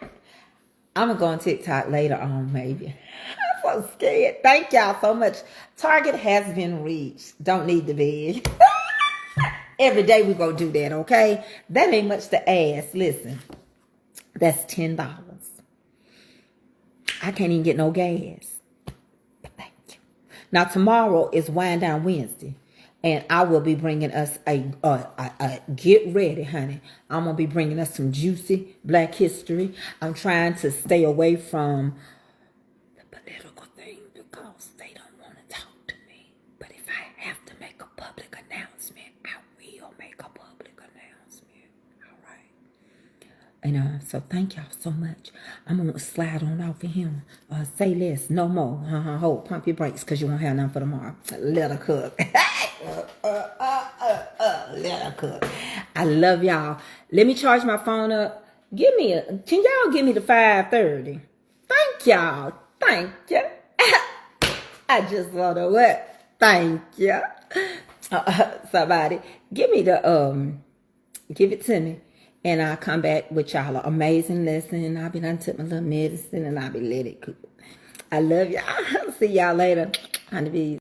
I'm going to go on TikTok later on, maybe. I'm so scared. Thank y'all so much. Target has been reached. Don't need the bed. Every day we go do that, okay? That ain't much to ask. Listen, that's $10. I can't even get no gas. But thank you. Now, tomorrow is Wind Down Wednesday. And I will be bringing us a get ready, honey. I'm going to be bringing us some juicy Black history. I'm trying to stay away from the political thing because they don't want to talk to me. But if I have to make a public announcement, I will make a public announcement. All right. And so thank y'all so much. I'm going to slide on off of him. Say less, no more. Hold, pump your brakes because you won't have none for tomorrow. Let her cook. Let her cook. I love y'all. Let me charge my phone up. Can y'all give me the 530? Thank y'all. Thank you. I just want to what? Thank you. Somebody, give me the, give it to me. And I'll come back with y'all an amazing lesson. And I'll be done took my little medicine and I'll be let it cook. I love y'all. See y'all later. Honeybees.